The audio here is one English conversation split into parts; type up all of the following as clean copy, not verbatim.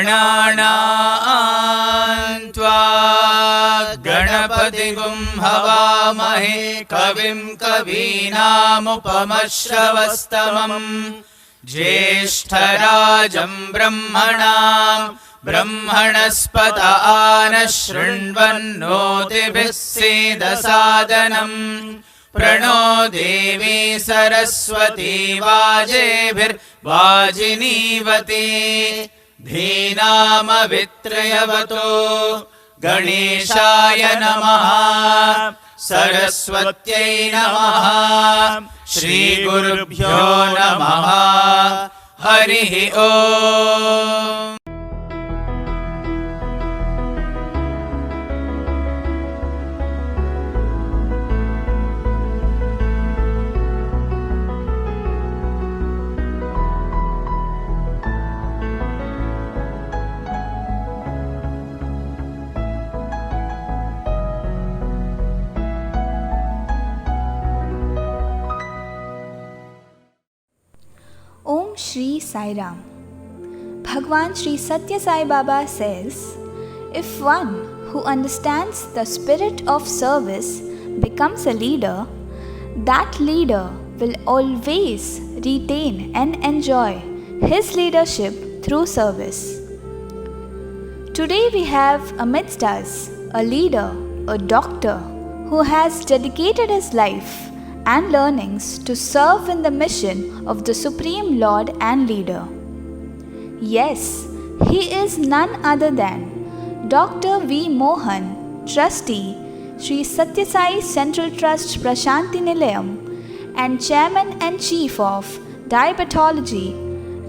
गणानां त्वा गणपतिगुं हवामहे कविं कवीनामुपमश्रवस्तमम् ज्येष्ठराजं ब्रह्मणां ब्रह्मणस्पत आनः शृण्वन्नोतिभिः सीदसादनम् प्रणो देवी सरस्वती वाजेभिर्वाजिनीवती धीनामवित्रयवतो गणेशाय नमः सरस्वत्यै नमः श्रीगुरुभ्यो नमः हरिः ओम्। Om Shri Sairam. Bhagwan Shri Sathya Sai Baba says, if one who understands the spirit of service becomes a leader, that leader will always retain and enjoy his leadership through service. Today we have amidst us a leader, a doctor who has dedicated his life and learnings to serve in the mission of the Supreme Lord and Leader. Yes, he is none other than Dr. V. Mohan, Trustee, Sri Sathya Sai Central Trust Prashanti Nilayam, and Chairman and Chief of Diabetology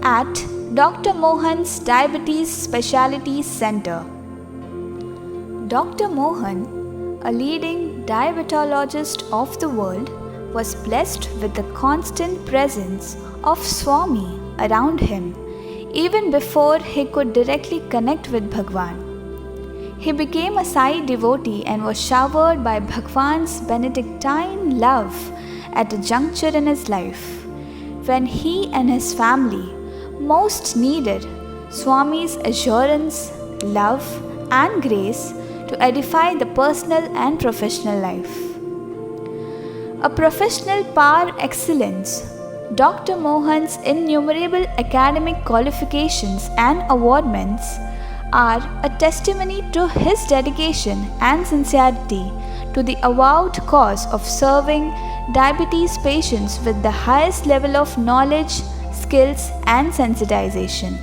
at Dr. Mohan's Diabetes Specialities Center. Dr. Mohan, a leading diabetologist of the world, was blessed with the constant presence of Swami around him even before he could directly connect with Bhagwan. He became a Sai devotee and was showered by Bhagwan's benedictine love at a juncture in his life when he and his family most needed Swami's assurance, love and grace to edify the personal and professional life. A professional par excellence, Dr. Mohan's innumerable academic qualifications and awardments are a testimony to his dedication and sincerity to the avowed cause of serving diabetes patients with the highest level of knowledge, skills, and sensitization.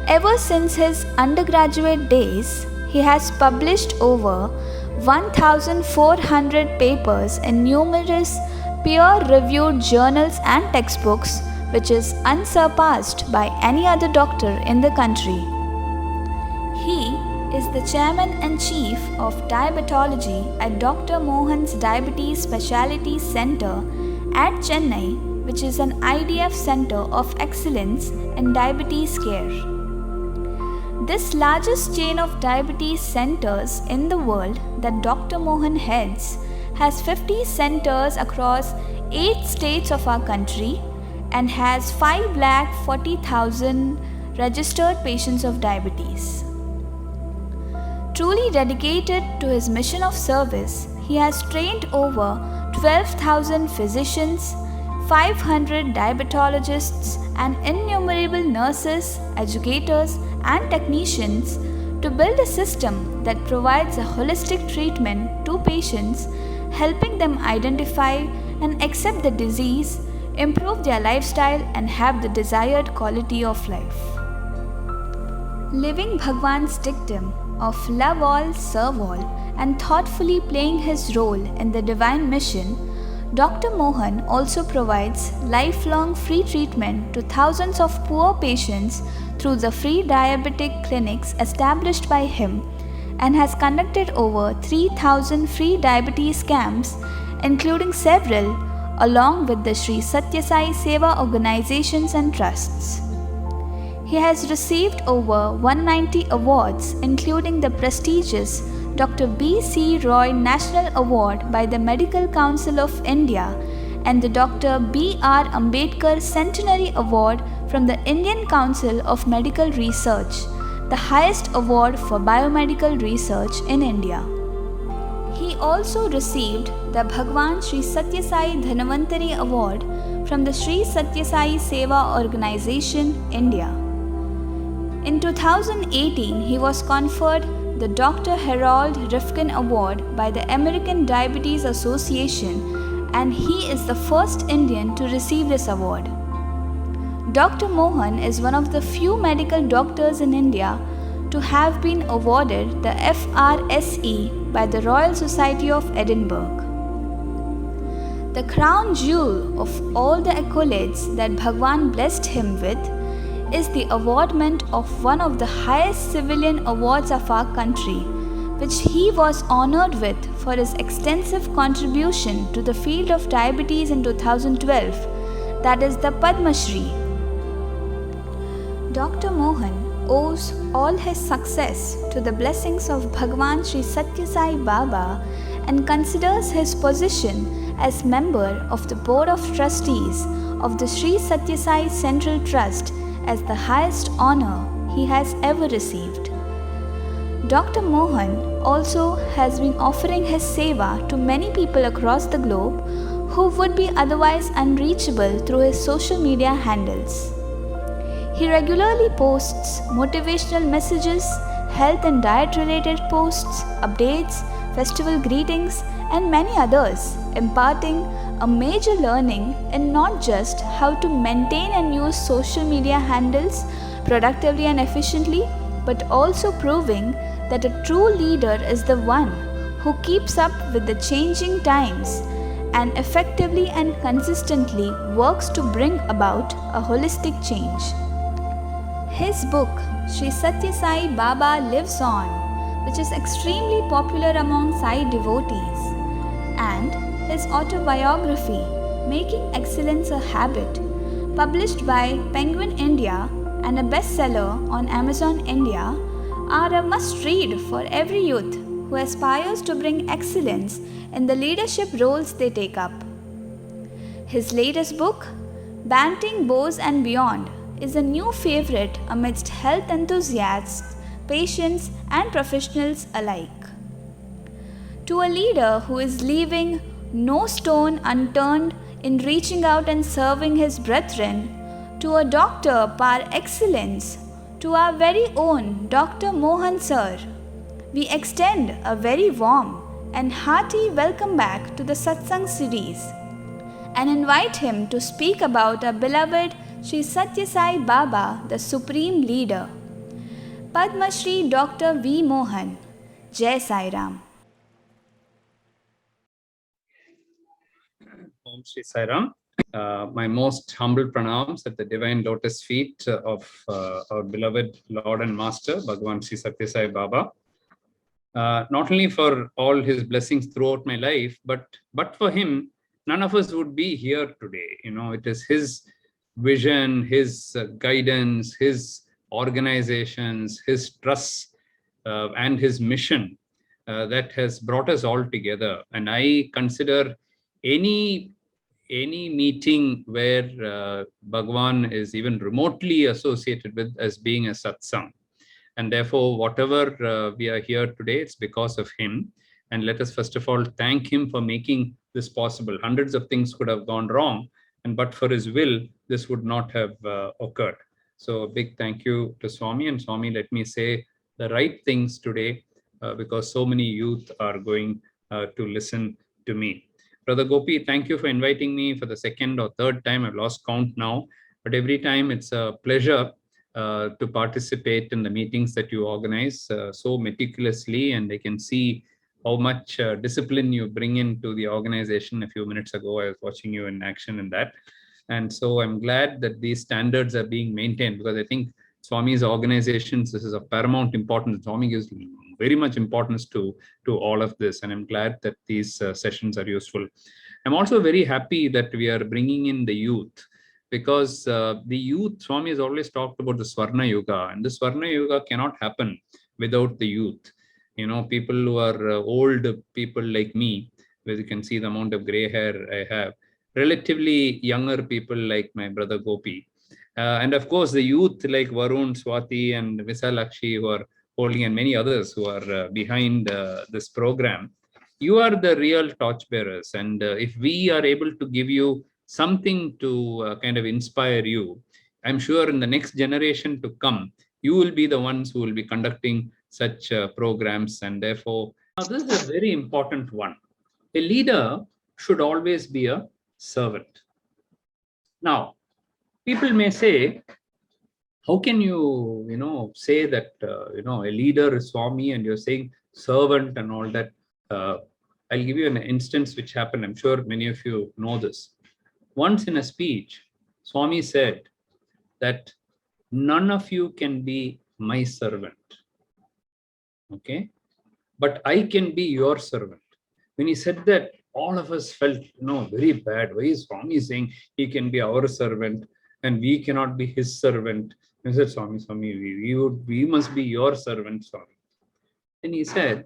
Ever since his undergraduate days, he has published over 1,400 papers in numerous peer-reviewed journals and textbooks, which is unsurpassed by any other doctor in the country. He is the Chairman and Chief of Diabetology at Dr. Mohan's Diabetes Specialities Center at Chennai, which is an IDF Center of Excellence in Diabetes Care. This largest chain of diabetes centers in the world that Dr. Mohan heads has 50 centers across 8 states of our country and has 5,40,000 registered patients of diabetes. Truly dedicated to his mission of service, he has trained over 12,000 physicians, 500 diabetologists and innumerable nurses, educators and technicians to build a system that provides a holistic treatment to patients, helping them identify and accept the disease, improve their lifestyle and have the desired quality of life. Living Bhagwan's dictum of love all, serve all and thoughtfully playing his role in the divine mission, Dr. Mohan also provides lifelong free treatment to thousands of poor patients through the free diabetic clinics established by him and has conducted over 3,000 free diabetes camps, including several along with the Sri Sathya Sai Seva organizations and trusts. He has received over 190 awards, including the prestigious Dr. B.C. Roy National Award by the Medical Council of India and the Dr. B.R. Ambedkar Centenary Award from the Indian Council of Medical Research, the highest award for biomedical research in India. He also received the Bhagwan Sri Sathya Sai Dhanvantari Award from the Sri Sathya Sai Seva Organization, India. In 2018, he was conferred the Dr. Harold Rifkin Award by the American Diabetes Association, and he is the first Indian to receive this award. Dr. Mohan is one of the few medical doctors in India to have been awarded the FRSE by the Royal Society of Edinburgh. The crown jewel of all the accolades that Bhagwan blessed him with is the awardment of one of the highest civilian awards of our country, which he was honored with for his extensive contribution to the field of diabetes in 2012, that is the Padma Shri. Dr. Mohan owes all his success to the blessings of Bhagwan Sri Sathya Sai Baba and considers his position as member of the Board of Trustees of the Sri Sathya Sai Central Trust as the highest honor he has ever received. Dr. Mohan also has been offering his seva to many people across the globe who would be otherwise unreachable through his social media handles. He regularly posts motivational messages, health and diet related posts, updates, festival greetings, and many others, imparting a major learning in not just how to maintain and use social media handles productively and efficiently, but also proving that a true leader is the one who keeps up with the changing times and effectively and consistently works to bring about a holistic change. His book, Sri Sathya Sai Baba Lives On, which is extremely popular among Sai devotees, and his autobiography, Making Excellence a Habit, published by Penguin India and a bestseller on Amazon India, are a must-read for every youth who aspires to bring excellence in the leadership roles they take up. His latest book, Banting Bows and Beyond, is a new favorite amidst health enthusiasts, patients, and professionals alike. To a leader who is leaving no stone unturned in reaching out and serving his brethren, to a doctor par excellence, to our very own Dr. Mohan Sir, we extend a very warm and hearty welcome back to the Satsang series and invite him to speak about our beloved Sri Sathya Sai Baba, the Supreme Leader. Padma Shri Dr. V. Mohan. Jai Sairam. Om Shri Sairam. My most humble pranams at the divine lotus feet of our beloved Lord and Master, Bhagwan Sri Sathya Sai Baba. Not only for all his blessings throughout my life, but for him, none of us would be here today. You know, it is his vision, his guidance, his organizations, his trusts, and his mission that has brought us all together. And I consider any meeting where Bhagwan is even remotely associated with as being a satsang. And therefore, whatever we are here today, it's because of him. And let us first of all thank him for making this possible. Hundreds of things could have gone wrong, and but for his will, this would not have occurred. So a big thank you to Swami. And Swami, let me say the right things today because so many youth are going to listen to me. Brother Gopi, thank you for inviting me for the second or third time. I've lost count now, but every time it's a pleasure to participate in the meetings that you organize so meticulously, and I can see how much discipline you bring into the organization. A few minutes ago, I was watching you in action in that. And so I'm glad that these standards are being maintained, because I think Swami's organizations, this is of paramount importance. Swami gives very much importance to all of this. And I'm glad that these sessions are useful. I'm also very happy that we are bringing in the youth, because the youth, Swami has always talked about the Swarna Yuga, and the Swarna Yuga cannot happen without the youth. You know, people who are old people like me, where you can see the amount of gray hair I have, relatively younger people like my brother Gopi, And of course, the youth like Varun, Swati, and Visalakshi, who are holding, and many others who are behind this program, you are the real torchbearers. And if we are able to give you something to kind of inspire you, I'm sure in the next generation to come, you will be the ones who will be conducting such programs. And therefore, now this is a very important one. A leader should always be a servant. Now, people may say, how can you, say that, a leader is Swami and you're saying servant and all that? I'll give you an instance which happened. I'm sure many of you know this. Once in a speech, Swami said that none of you can be my servant. Okay? But I can be your servant. When he said that, all of us felt, very bad. Why is Swami saying he can be our servant and we cannot be his servant? I said, Swami, we must be your servant, Swami. And he said,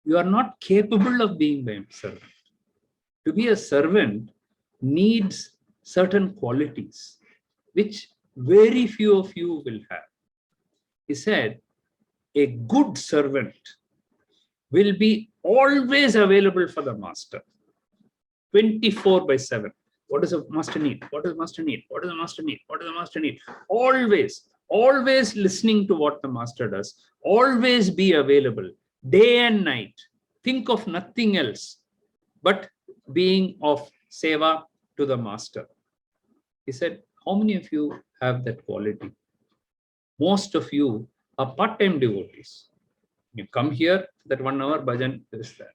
you are not capable of being my servant. To be a servant needs certain qualities, which very few of you will have. He said, a good servant will be always available for the master, 24/7. What does a master need? What does the master need? What does the master need? What does the master need? Always listening to what the master does. Always be available, day and night. Think of nothing else but being of seva to the master. He said, how many of you have that quality? Most of you are part-time devotees. You come here, that 1 hour bhajan is there.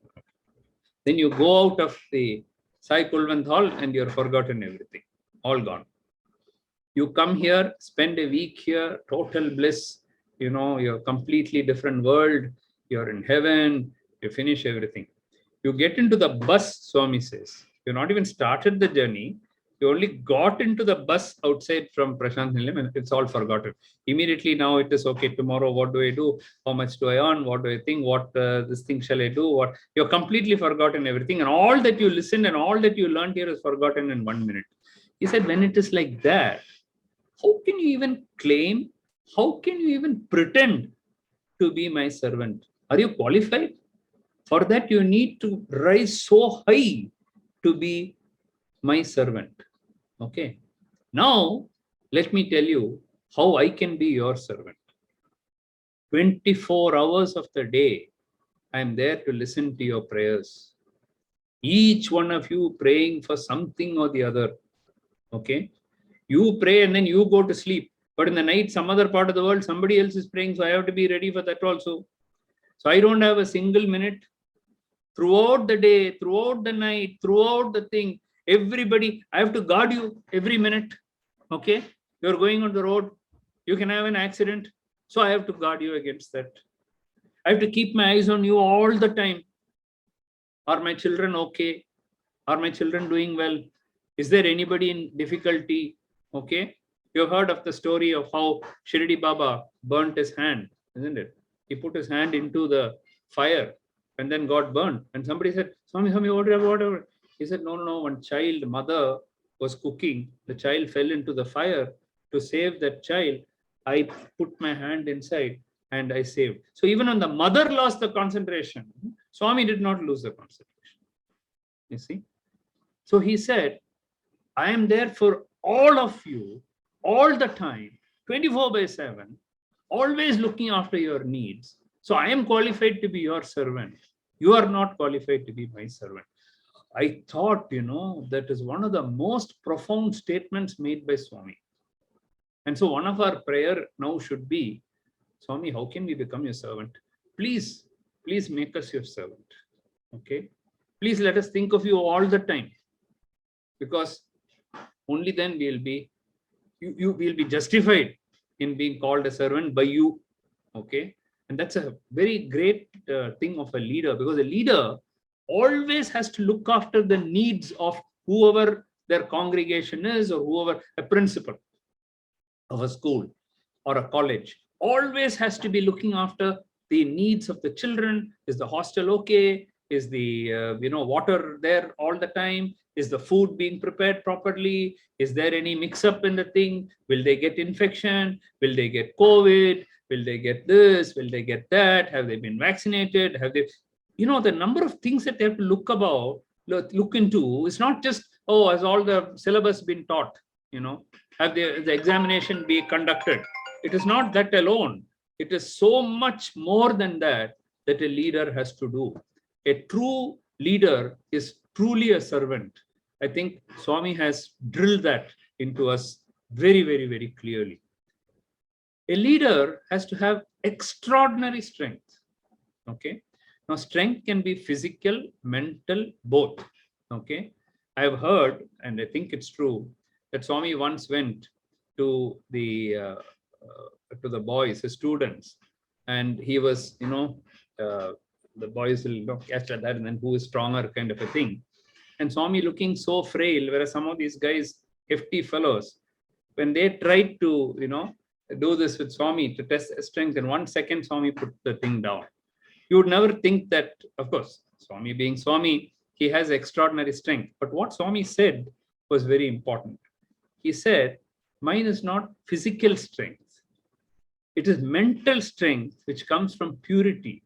Then you go out of the Sai Kulwant hall and you're forgotten everything. All gone. You come here, spend a week here, total bliss. You're completely different world. You're in heaven. You finish everything. You get into the bus, Swami says. You've not even started the journey. You only got into the bus outside from Prashanti Nilayam and it's all forgotten. Immediately now it is, okay, tomorrow what do I do? How much do I earn? What do I think? What this thing shall I do? What? You're completely forgotten everything. And all that you listened and all that you learned here is forgotten in 1 minute. He said, when it is like that, how can you even claim? How can you even pretend to be my servant? Are you qualified? For that, you need to rise so high to be my servant. Okay. Now, let me tell you how I can be your servant. 24 hours of the day, I am there to listen to your prayers. Each one of you praying for something or the other. Okay. You pray and then you go to sleep. But in the night, some other part of the world, somebody else is praying. So I have to be ready for that also. So I don't have a single minute. Throughout the day, throughout the night, throughout the thing, everybody, I have to guard you every minute. Okay. You're going on the road. You can have an accident. So I have to guard you against that. I have to keep my eyes on you all the time. Are my children okay? Are my children doing well? Is there anybody in difficulty? Okay. You've heard of the story of how Shirdi Baba burnt his hand, isn't it? He put his hand into the fire and then got burnt. And somebody said, Swami, whatever. He said, no. One child, mother was cooking. The child fell into the fire. To save that child, I put my hand inside and I saved. So even when the mother lost the concentration, Swami did not lose the concentration. You see? So he said, I am there for all of you, all the time, 24/7, always looking after your needs. So I am qualified to be your servant. You are not qualified to be my servant. I thought, that is one of the most profound statements made by Swami. And so one of our prayer now should be, Swami, how can we become your servant? Please make us your servant. Okay. Please let us think of you all the time. Because only then we'll be, you will be justified in being called a servant by you. Okay. And that's a very great thing of a leader, because a leader always has to look after the needs of whoever their congregation is, or whoever, a principal of a school or a college, always has to be looking after the needs of the children. Is the hostel okay? Is the water there all the time? Is the food being prepared properly? Is there any mix-up in the thing? Will they get infection? Will they get COVID? Will they get this? Will they get that? Have they been vaccinated? Have they, the number of things that they have to look into. It's not just, oh, has all the syllabus been taught? Have the examination be conducted? It is not that alone. It is so much more than that a leader has to do. A true leader is truly a servant. I think Swami has drilled that into us very, very, very clearly. A leader has to have extraordinary strength. Okay. Now, strength can be physical, mental, both. Okay. I've heard, and I think it's true, that Swami once went to the boys, his students, and he was, the boys will catch at that, and then who is stronger, kind of a thing. And Swami looking so frail, whereas some of these guys, hefty fellows, when they tried to, do this with Swami to test strength, in 1 second, Swami put the thing down. You would never think that, of course, Swami being Swami, he has extraordinary strength. But what Swami said was very important. He said, mine is not physical strength. It is mental strength, which comes from purity.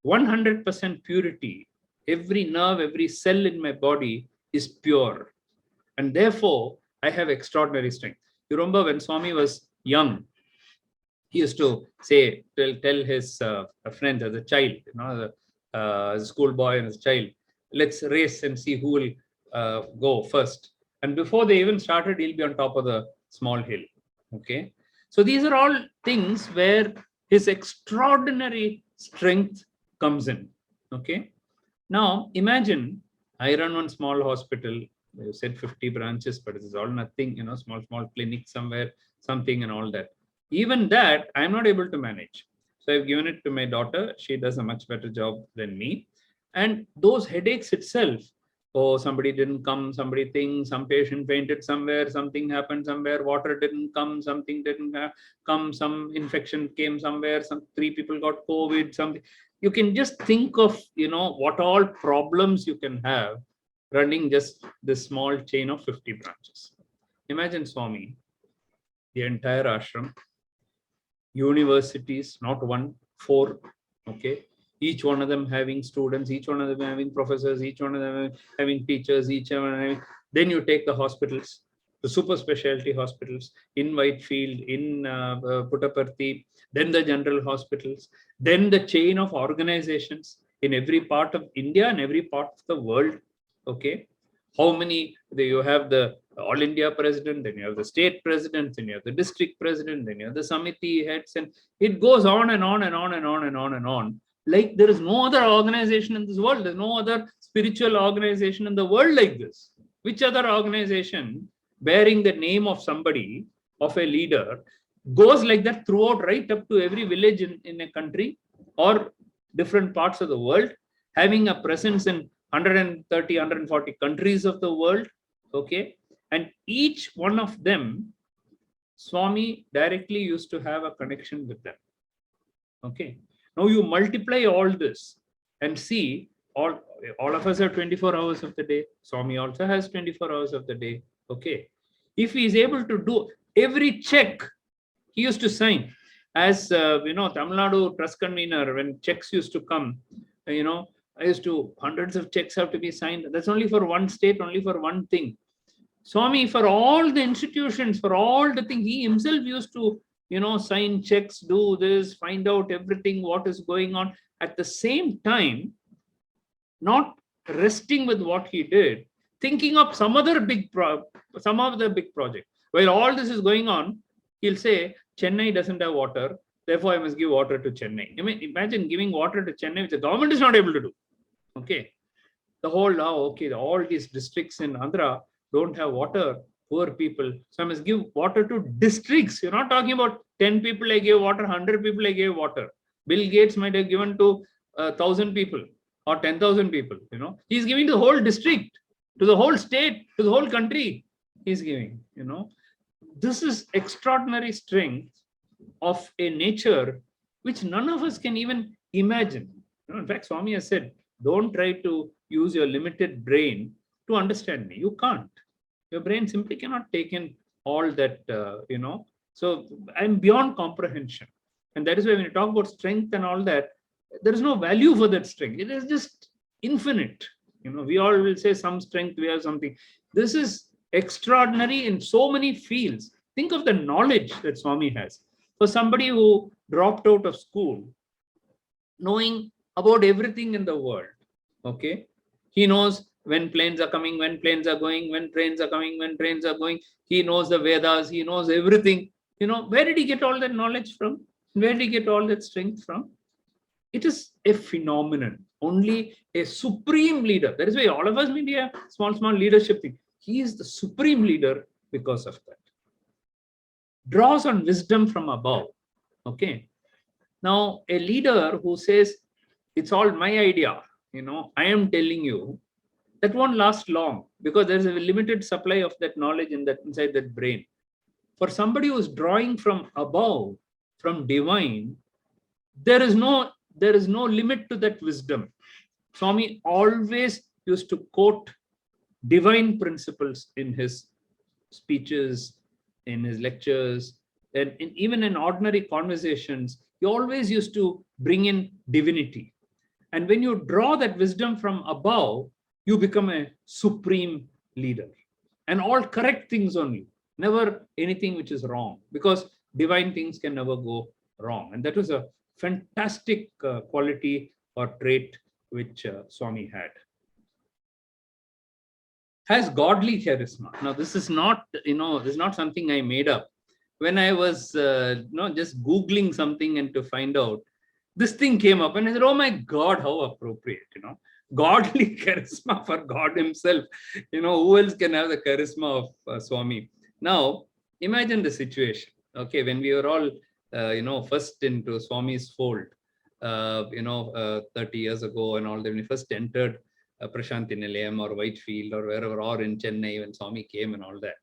100% purity. Every nerve, every cell in my body is pure. And therefore, I have extraordinary strength. You remember when Swami was young, he used to say, tell his friends as a child, as a schoolboy and as a child, let's race and see who will go first. And before they even started, he'll be on top of the small hill. Okay. So these are all things where his extraordinary strength comes in. Okay. Now imagine I run one small hospital. You said 50 branches, but it is all nothing, small clinic somewhere, something and all that. Even that I'm not able to manage. So I've given it to my daughter. She does a much better job than me. And those headaches itself, oh, somebody didn't come, somebody thinks, some patient fainted somewhere, something happened somewhere, water didn't come, something didn't come, some infection came somewhere, 3 people got COVID, something. You can just think of, what all problems you can have running just this small chain of 50 branches. Imagine Swami, the entire ashram, universities, not 1, 4, okay? Each one of them having students, each one of them having professors, each one of them having teachers, each one having. Then you take the hospitals, the super specialty hospitals in Whitefield, in Puttaparthi, then the general hospitals, then the chain of organizations in every part of India and every part of the world. Okay. How many, you have the All India president, then you have the state president, then you have the district president, then you have the Samiti heads, and it goes on and on and on and on and on and on. Like there is no other organization in this world. There's no other spiritual organization in the world like this. Which other organization bearing the name of somebody, of a leader, goes like that throughout, right up to every village in a country or different parts of the world, having a presence in 130, 140 countries of the world, okay? And each one of them, Swami directly used to have a connection with them, okay? Now you multiply all this and see, all of us have 24 hours of the day. Swami also has 24 hours of the day, okay? If he is able to do every check, he used to sign. As, Tamil Nadu trust convener, when checks used to come, hundreds of checks have to be signed. That's only for one state, only for one thing. Swami, for all the institutions, for all the things, he himself used to, sign checks, do this, find out everything, what is going on. At the same time, not resting with what he did, thinking of some other big project. While all this is going on, he'll say, Chennai doesn't have water, therefore I must give water to Chennai. I mean, imagine giving water to Chennai, which the government is not able to do. Okay. The whole, all these districts in Andhra don't have water, poor people. So I must give water to districts. You're not talking about 10 people I gave water, 100 people I gave water. Bill Gates might have given to 1,000 people or 10,000 people. He's giving to the whole district, to the whole state, to the whole country. He's giving, This is extraordinary strength of a nature which none of us can even imagine. In fact, Swami has said, Don't try to use your limited brain to understand me. You can't. Your brain simply cannot take in all that, So I'm beyond comprehension. And that is why when you talk about strength and all that, there is no value for that strength. It is just infinite. We all will say some strength, we have something. This is extraordinary in so many fields. Think of the knowledge that Swami has. For somebody who dropped out of school, knowing about everything in the world, okay? He knows when planes are coming, when planes are going, when trains are coming, when trains are going. He knows the Vedas, he knows everything. Where did he get all that knowledge from? Where did he get all that strength from? It is a phenomenon. Only a supreme leader. That is why all of us maybe a small leadership thing. He is the supreme leader because of that. Draws on wisdom from above. Okay. Now, a leader who says, it's all my idea, I am telling you, that won't last long because there's a limited supply of that knowledge inside that brain. For somebody who's drawing from above, from divine, there is no limit to that wisdom. Swami always used to quote divine principles in his speeches, in his lectures, and even in ordinary conversations. He always used to bring in divinity. And when you draw that wisdom from above, you become a supreme leader. And all correct things only, never anything which is wrong, because divine things can never go wrong. And that was a fantastic quality or trait which Swami had. Has godly charisma. Now, this is not, this is not something I made up. When I was, just Googling something and to find out, this thing came up and I said, oh my God, how appropriate, godly charisma for God himself. Who else can have the charisma of Swami? Now, imagine the situation. Okay, when we were all, first into Swami's fold, 30 years ago and all that, when we first entered Prashanti, Nilayam or Whitefield or wherever, or in Chennai when Swami came and all that,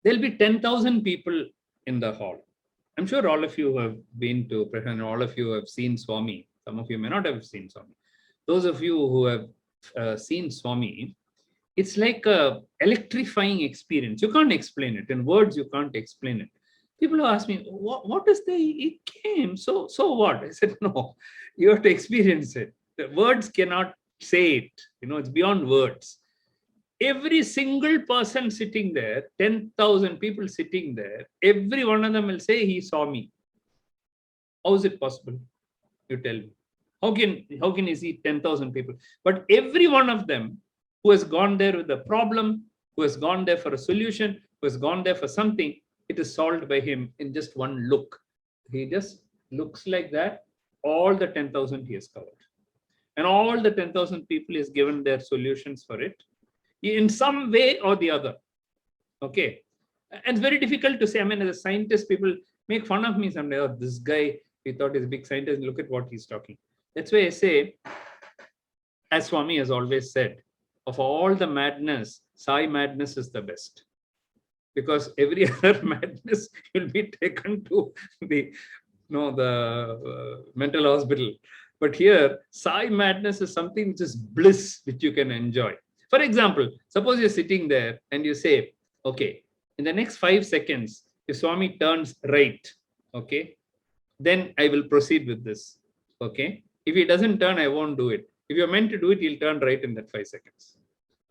there'll be 10,000 people in the hall. I'm sure all of you have been to Prashanti, all of you have seen Swami. Some of you may not have seen Swami. Those of you who have seen Swami, it's like a electrifying experience. You can't explain it. In words, you can't explain it. People who ask me, what is he came? So what? I said, no, you have to experience it. The words cannot say it. It's beyond words. Every single person sitting there, 10,000 people sitting there, every one of them will say, he saw me. How is it possible? You tell me. How can he see 10,000 people? But every one of them who has gone there with a problem, who has gone there for a solution, who has gone there for something, it is solved by him in just one look. He just looks like that. All the 10,000 he has covered. And all the 10,000 people is given their solutions for it in some way or the other. Okay. And it's very difficult to say. I mean, as a scientist, people make fun of me someday. Oh, this guy, we thought he's a big scientist. Look at what he's talking. That's why I say, as Swami has always said, of all the madness, Sai madness is the best. Because every other madness will be taken to the mental hospital. But here, Sai madness is something which is bliss, which you can enjoy. For example, suppose you're sitting there and you say, okay, in the next 5 seconds, if Swami turns right, okay, then I will proceed with this. Okay. If he doesn't turn, I won't do it. If you're meant to do it, he'll turn right in that 5 seconds.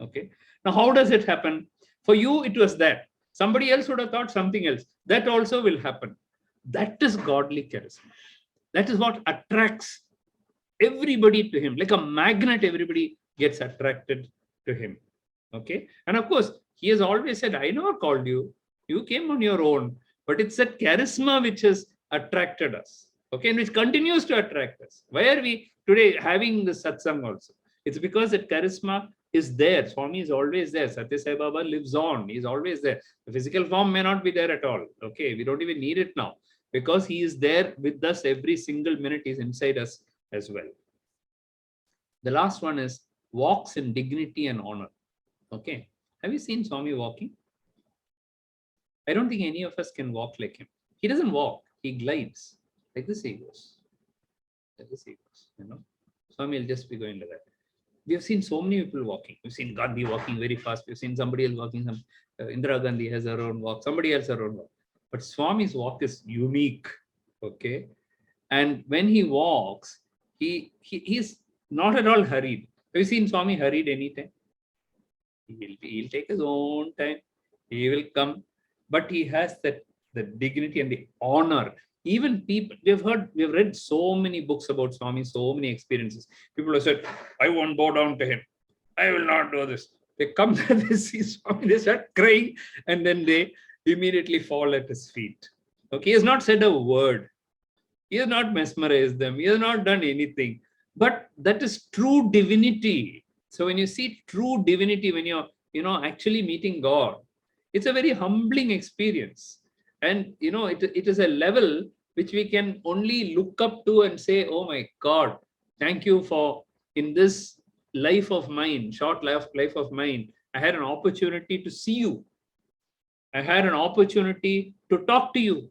Okay. Now, how does it happen? For you, it was that. Somebody else would have thought something else. That also will happen. That is godly charisma. That is what attracts everybody to him. Like a magnet, everybody gets attracted to him. Okay. And of course, he has always said, I never called you. You came on your own. But it's that charisma which has attracted us. Okay. And which continues to attract us. Why are we today having the satsang also? It's because that charisma is there. Swami is always there. Sathya Sai Baba lives on. He's always there. The physical form may not be there at all. Okay. We don't even need it now. Because he is there with us every single minute. He's inside us as well. The last one is walks in dignity and honor. Okay. Have you seen Swami walking? I don't think any of us can walk like him. He doesn't walk. He glides. Like this he goes. Like this he goes. Swami will just be going like that. We have seen so many people walking. We've seen Gandhi walking very fast. We've seen somebody else walking. Indira Gandhi has her own walk. Somebody else her own walk. But Swami's walk is unique. Okay. And when he walks, he's not at all hurried. Have you seen Swami hurried anytime? He'll take his own time. He will come. But he has the dignity and the honor. Even people, we've read so many books about Swami, so many experiences. People have said, I won't bow down to him. I will not do this. They come there, they see Swami, they start crying, and then they immediately fall at his feet. Okay, he has not said a word. He has not mesmerized them. He has not done anything. But that is true divinity. So when you see true divinity, when you're actually meeting God, it's a very humbling experience. And it is a level which we can only look up to and say, oh my God, thank you for in this life of mine, short life of mine, I had an opportunity to see you. I had an opportunity to talk to you.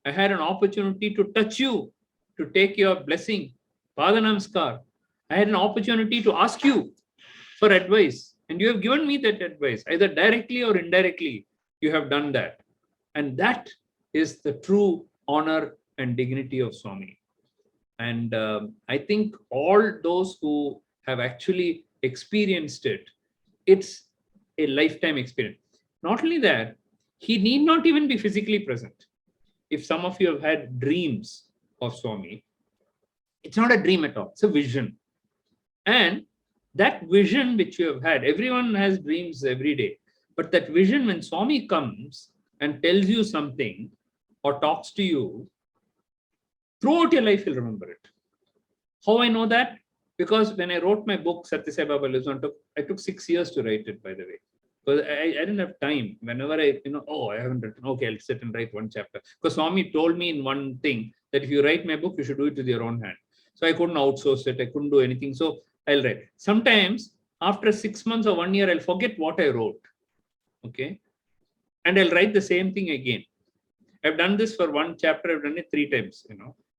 I had an opportunity to touch you, to take your blessing, Pada Namaskar. I had an opportunity to ask you for advice, and you have given me that advice, either directly or indirectly. You have done that. And that is the true honor and dignity of Swami. And I think all those who have actually experienced it, it's a lifetime experience. Not only that, he need not even be physically present. If some of you have had dreams of Swami, it's not a dream at all, it's a vision. And that vision which you have had, everyone has dreams every day, but that vision, when Swami comes and tells you something or talks to you, throughout your life you'll remember it. How I know that? Because when I wrote my book, Sathya Sai Baba Lives On, I took 6 years to write it, by the way. Because I didn't have time. Whenever I haven't written, okay, I'll sit and write one chapter. Because Swami told me in one thing that if you write my book, you should do it with your own hand. So I couldn't outsource it. I couldn't do anything. So I'll write. Sometimes after 6 months or 1 year, I'll forget what I wrote. Okay. And I'll write the same thing again. I've done this for one chapter. I've done it 3 times,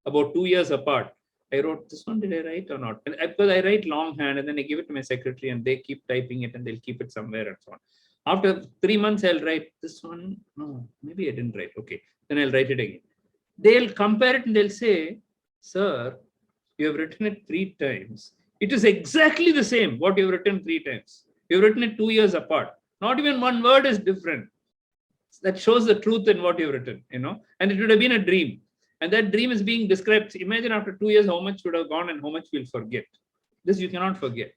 about 2 years apart. I wrote this one, did I write or not? And because I write longhand and then I give it to my secretary and they keep typing it and they'll keep it somewhere and so on. After 3 months, I'll write this one. No, maybe I didn't write. Okay. Then I'll write it again. They'll compare it and they'll say, sir, you have written it 3 times. It is exactly the same what you've written 3 times. You've written it 2 years apart. Not even one word is different. That shows the truth in what you've written, and it would have been a dream. And that dream is being described. Imagine after 2 years, how much would have gone and how much we'll forget. This you cannot forget.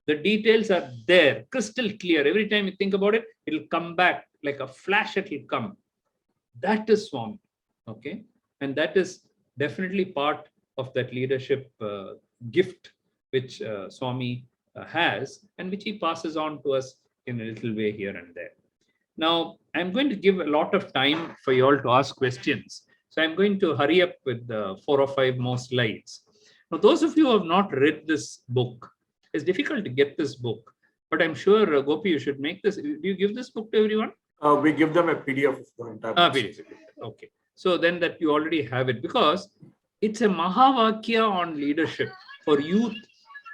The details are there, crystal clear. Every time you think about it, it'll come back like a flash. It'll come. That is Swami. Okay. And that is definitely part of that leadership gift which Swami has and which he passes on to us in a little way here and there. Now, I'm going to give a lot of time for you all to ask questions. So I'm going to hurry up with 4 or 5 more slides. Now, those of you who have not read this book, it's difficult to get this book, but I'm sure, Gopi, you should make this. Do you give this book to everyone? We give them a PDF of the entire book. PDF. Okay. So then that you already have it, because it's a Mahavakya on leadership for youth,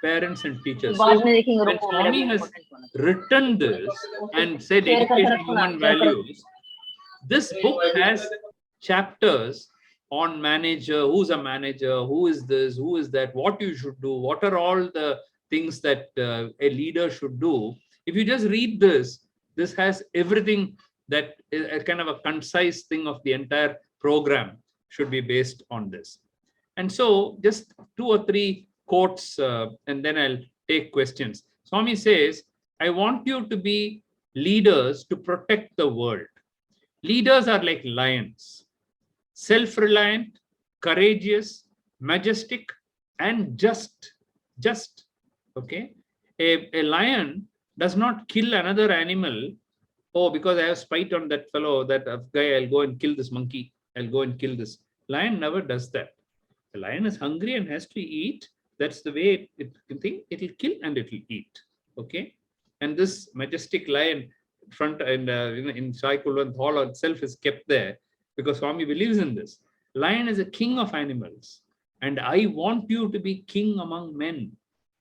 parents and teachers. So when Swami has written this and said education, human values, this book has chapters on manager, who's a manager, who is this, who is that, what you should do, what are all the things that a leader should do. If you just read this, this has everything that is a kind of a concise thing of the entire program should be based on this. And so just 2 or 3 quotes and then I'll take questions. Swami says, I want you to be leaders to protect the world. Leaders are like lions, self-reliant, courageous, majestic, and just. Okay. A lion does not kill another animal. Oh, because I have spite on that fellow, that guy, I'll go and kill this monkey. I'll go and kill this. Lion never does that. The lion is hungry and has to eat. That's the way it can think. It'll kill and it'll eat. Okay. And this majestic lion front and in Sai Kulwant Hall itself is kept there because Swami believes in this. Lion is a king of animals. And I want you to be king among men.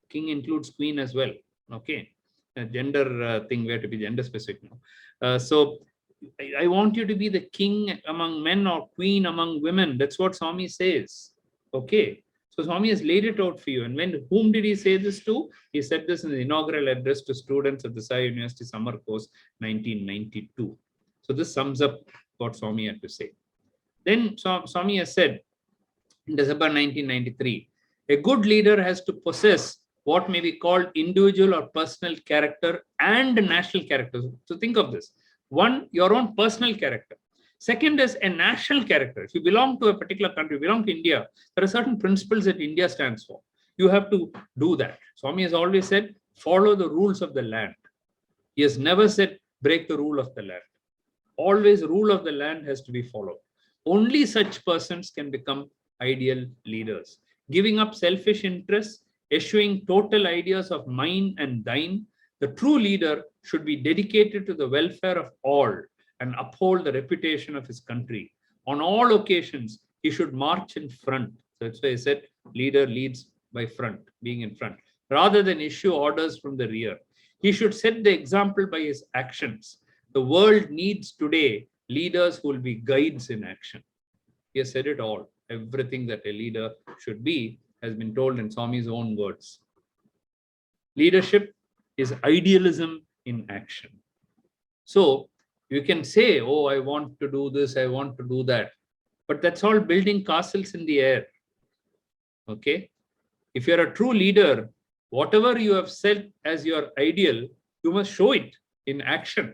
King includes queen as well. Okay. A gender thing, we have to be gender specific now. So I want you to be the king among men or queen among women. That's what Swami says. Okay. So Swami has laid it out for you. And whom did he say this to? He said this in the inaugural address to students at the Sai University Summer Course 1992. So this sums up what Swami had to say. Then Swami has said in December 1993, a good leader has to possess what may be called individual or personal character and national character. So think of this. One, your own personal character. Second is a national character. If you belong to a particular country, belong to India, there are certain principles that India stands for. You have to do that. Swami has always said, follow the rules of the land. He has never said, break the rule of the land. Always rule of the land has to be followed. Only such persons can become ideal leaders. Giving up selfish interests, eschewing total ideas of mine and thine, the true leader should be dedicated to the welfare of all and uphold the reputation of his country. On all occasions, he should march in front. So that's why I said leader leads by front, being in front, rather than issue orders from the rear. He should set the example by his actions. The world needs today leaders who will be guides in action. He has said it all. Everything that a leader should be has been told in Swami's own words. Leadership is idealism in action. So you can say, oh, I want to do this, I want to do that. But that's all building castles in the air. Okay? If you're a true leader, whatever you have said as your ideal, you must show it in action.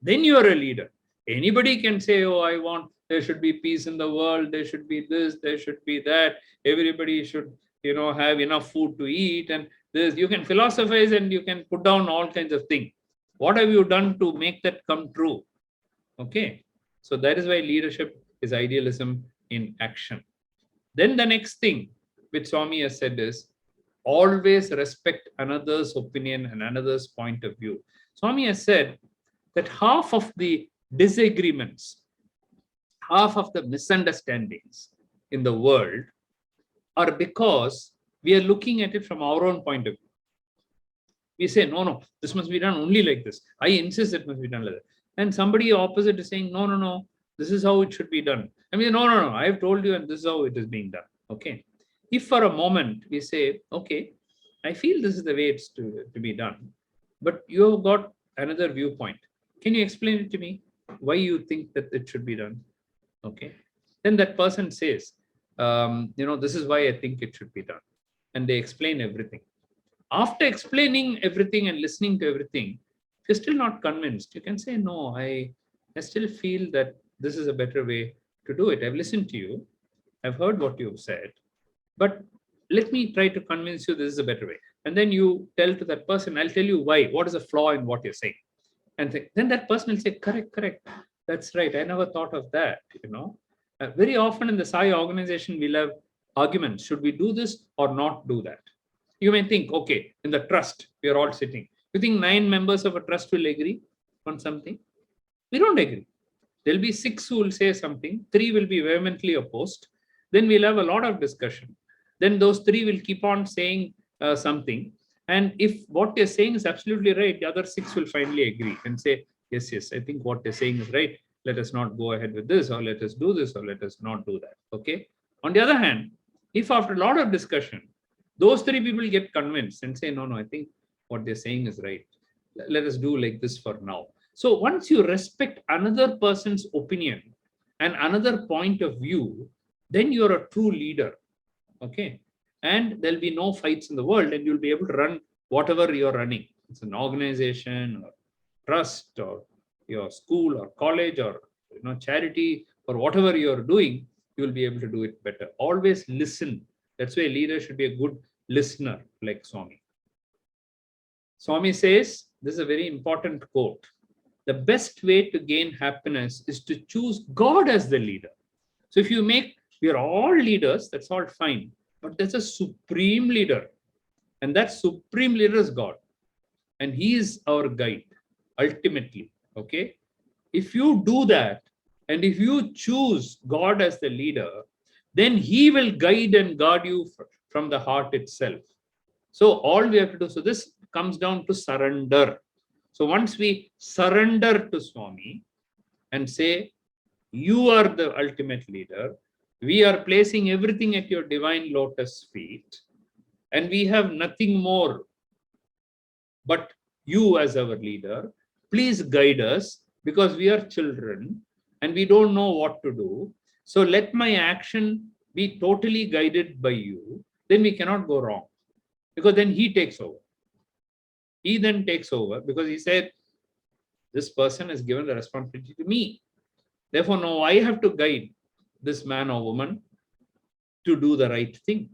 Then you are a leader. Anybody can say, oh, I want, there should be peace in the world, there should be this, there should be that, everybody should, have enough food to eat, and this. You can philosophize and you can put down all kinds of things. What have you done to make that come true? Okay, so that is why leadership is idealism in action. Then the next thing which Swami has said is always respect another's opinion and another's point of view. Swami has said that half of the disagreements, half of the misunderstandings in the world are because we are looking at it from our own point of view. We say, no, this must be done only like this. I insist it must be done like that. And somebody opposite is saying, no, this is how it should be done. I mean, no, I have told you and this is how it is being done. Okay. If for a moment we say, okay, I feel this is the way it's to be done, but you have got another viewpoint. Can you explain it to me? Why you think that it should be done? Okay. Then that person says, this is why I think it should be done. And they explain everything. After explaining everything and listening to everything, if you're still not convinced, you can say, no, I still feel that this is a better way to do it. I've listened to you. I've heard what you've said, but let me try to convince you this is a better way. And then you tell to that person, I'll tell you why, what is the flaw in what you're saying. And then that person will say, correct. That's right. I never thought of that, Very often in the Sai organization, we'll have arguments. Should we do this or not do that? You may think, okay, in the trust, we are all sitting. You think 9 members of a trust will agree on something? We don't agree. There'll be 6 who will say something, 3 will be vehemently opposed. Then we'll have a lot of discussion. Then those 3 will keep on saying something. And if what they're saying is absolutely right, the other 6 will finally agree and say, yes, I think what they're saying is right. Let us not go ahead with this, or let us do this, or let us not do that. Okay. On the other hand, if after a lot of discussion, those 3 people get convinced and say, no, I think what they're saying is right. Let us do like this for now. So once you respect another person's opinion and another point of view, then you're a true leader. Okay. And there'll be no fights in the world and you'll be able to run whatever you're running. It's an organization or trust or your school or college or charity or whatever you're doing, you'll be able to do it better. Always listen. That's why a leader should be a good listener like Swami. Swami says, this is a very important quote. The best way to gain happiness is to choose God as the leader. So if we are all leaders, that's all fine. But there's a supreme leader. And that supreme leader is God. And he is our guide, ultimately. Okay? If you do that, and if you choose God as the leader, then he will guide and guard you from the heart itself. So all we have to do, so this comes down to surrender. So once we surrender to Swami and say, you are the ultimate leader, we are placing everything at your divine lotus feet, and we have nothing more but you as our leader. Please guide us, because we are children and we don't know what to do. So let my action be totally guided by you. Then we cannot go wrong, because then he takes over. He then takes over, because he said, this person has given the responsibility to me. Therefore, now I have to guide this man or woman to do the right thing.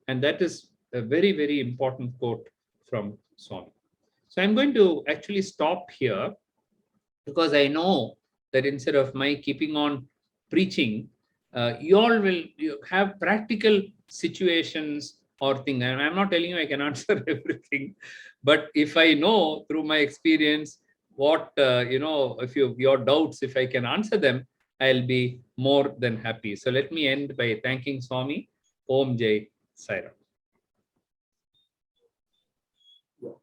And that is a very, very important quote from Swami. So I'm going to actually stop here, because I know that instead of my keeping on preaching, you all will have practical situations or things. And I'm not telling you I can answer everything, but if I know through my experience what, if your doubts, if I can answer them, I'll be more than happy. So let me end by thanking Swami. Om Jai Sairam. So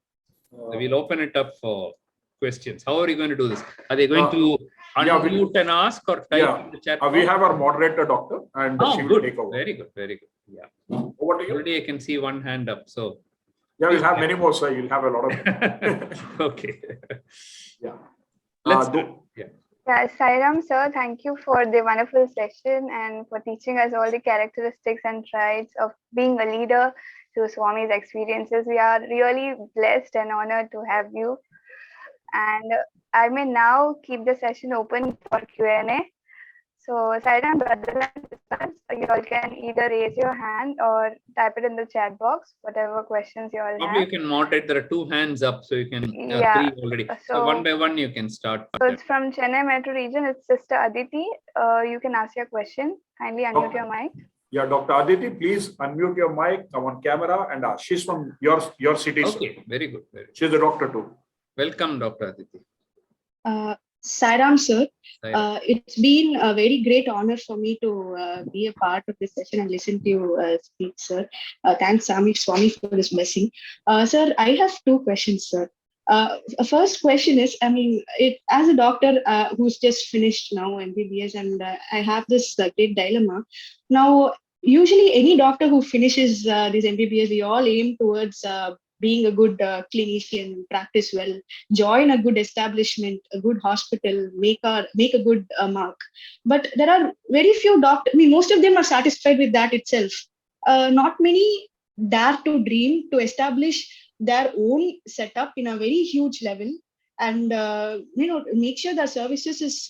we'll open it up for questions. How are you going to do this? Are they going to unmute and ask, or type in the chat? We have our moderator, doctor, and she will take over. Very good, very good. Yeah. Over to you. Already I can see one hand up. So yeah, we'll have many more, sir. You'll have a lot of. Okay. Yeah. Let's do. Yeah. Yeah, Sairam sir, thank you for the wonderful session and for teaching us all the characteristics and traits of being a leader through Swami's experiences. We are really blessed and honored to have you. And I may now keep the session open for Q&A. So Sairam, brothers and sisters, you all can either raise your hand or type it in the chat box, whatever questions you all have. Probably you can moderate. There are 2 hands up, so you can, 3 already. So one by one you can start. So it's from Chennai Metro region. It's Sister Aditi. You can ask your question. Kindly unmute your mic. Yeah, Dr. Aditi, please unmute your mic, come on camera, and ask. She's from your city. Okay, very good. Very good. She's a doctor too. Welcome, Dr. Aditi. Sairam sir, Sairam. It's been a very great honor for me to be a part of this session and listen to you speak, sir. Thanks, Swami, for this blessing. Sir, I have 2 questions, sir. First question is, as a doctor who's just finished now MBBS, and I have this great dilemma. Now, usually any doctor who finishes this MBBS, we all aim towards being a good clinician, practice well, join a good establishment, a good hospital, make a good mark. But there are very few doctors, most of them are satisfied with that itself. Not many dare to dream to establish their own setup in a very huge level, and make sure their services is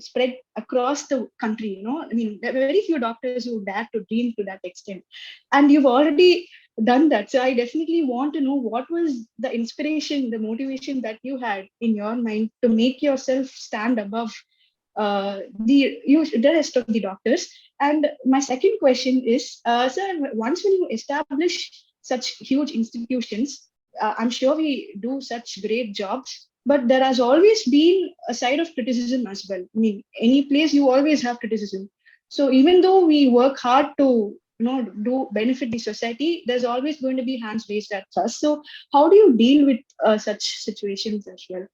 spread across the country. There are very few doctors who dare to dream to that extent, and you've already done that. So I definitely want to know what was the inspiration, the motivation that you had in your mind to make yourself stand above the rest of the doctors. And my second question is, sir, once when you establish such huge institutions, I'm sure we do such great jobs, but there has always been a side of criticism as well. Any place you always have criticism. So even though we work hard to do benefit the society, there's always going to be hands raised at us. So how do you deal with such situations as well?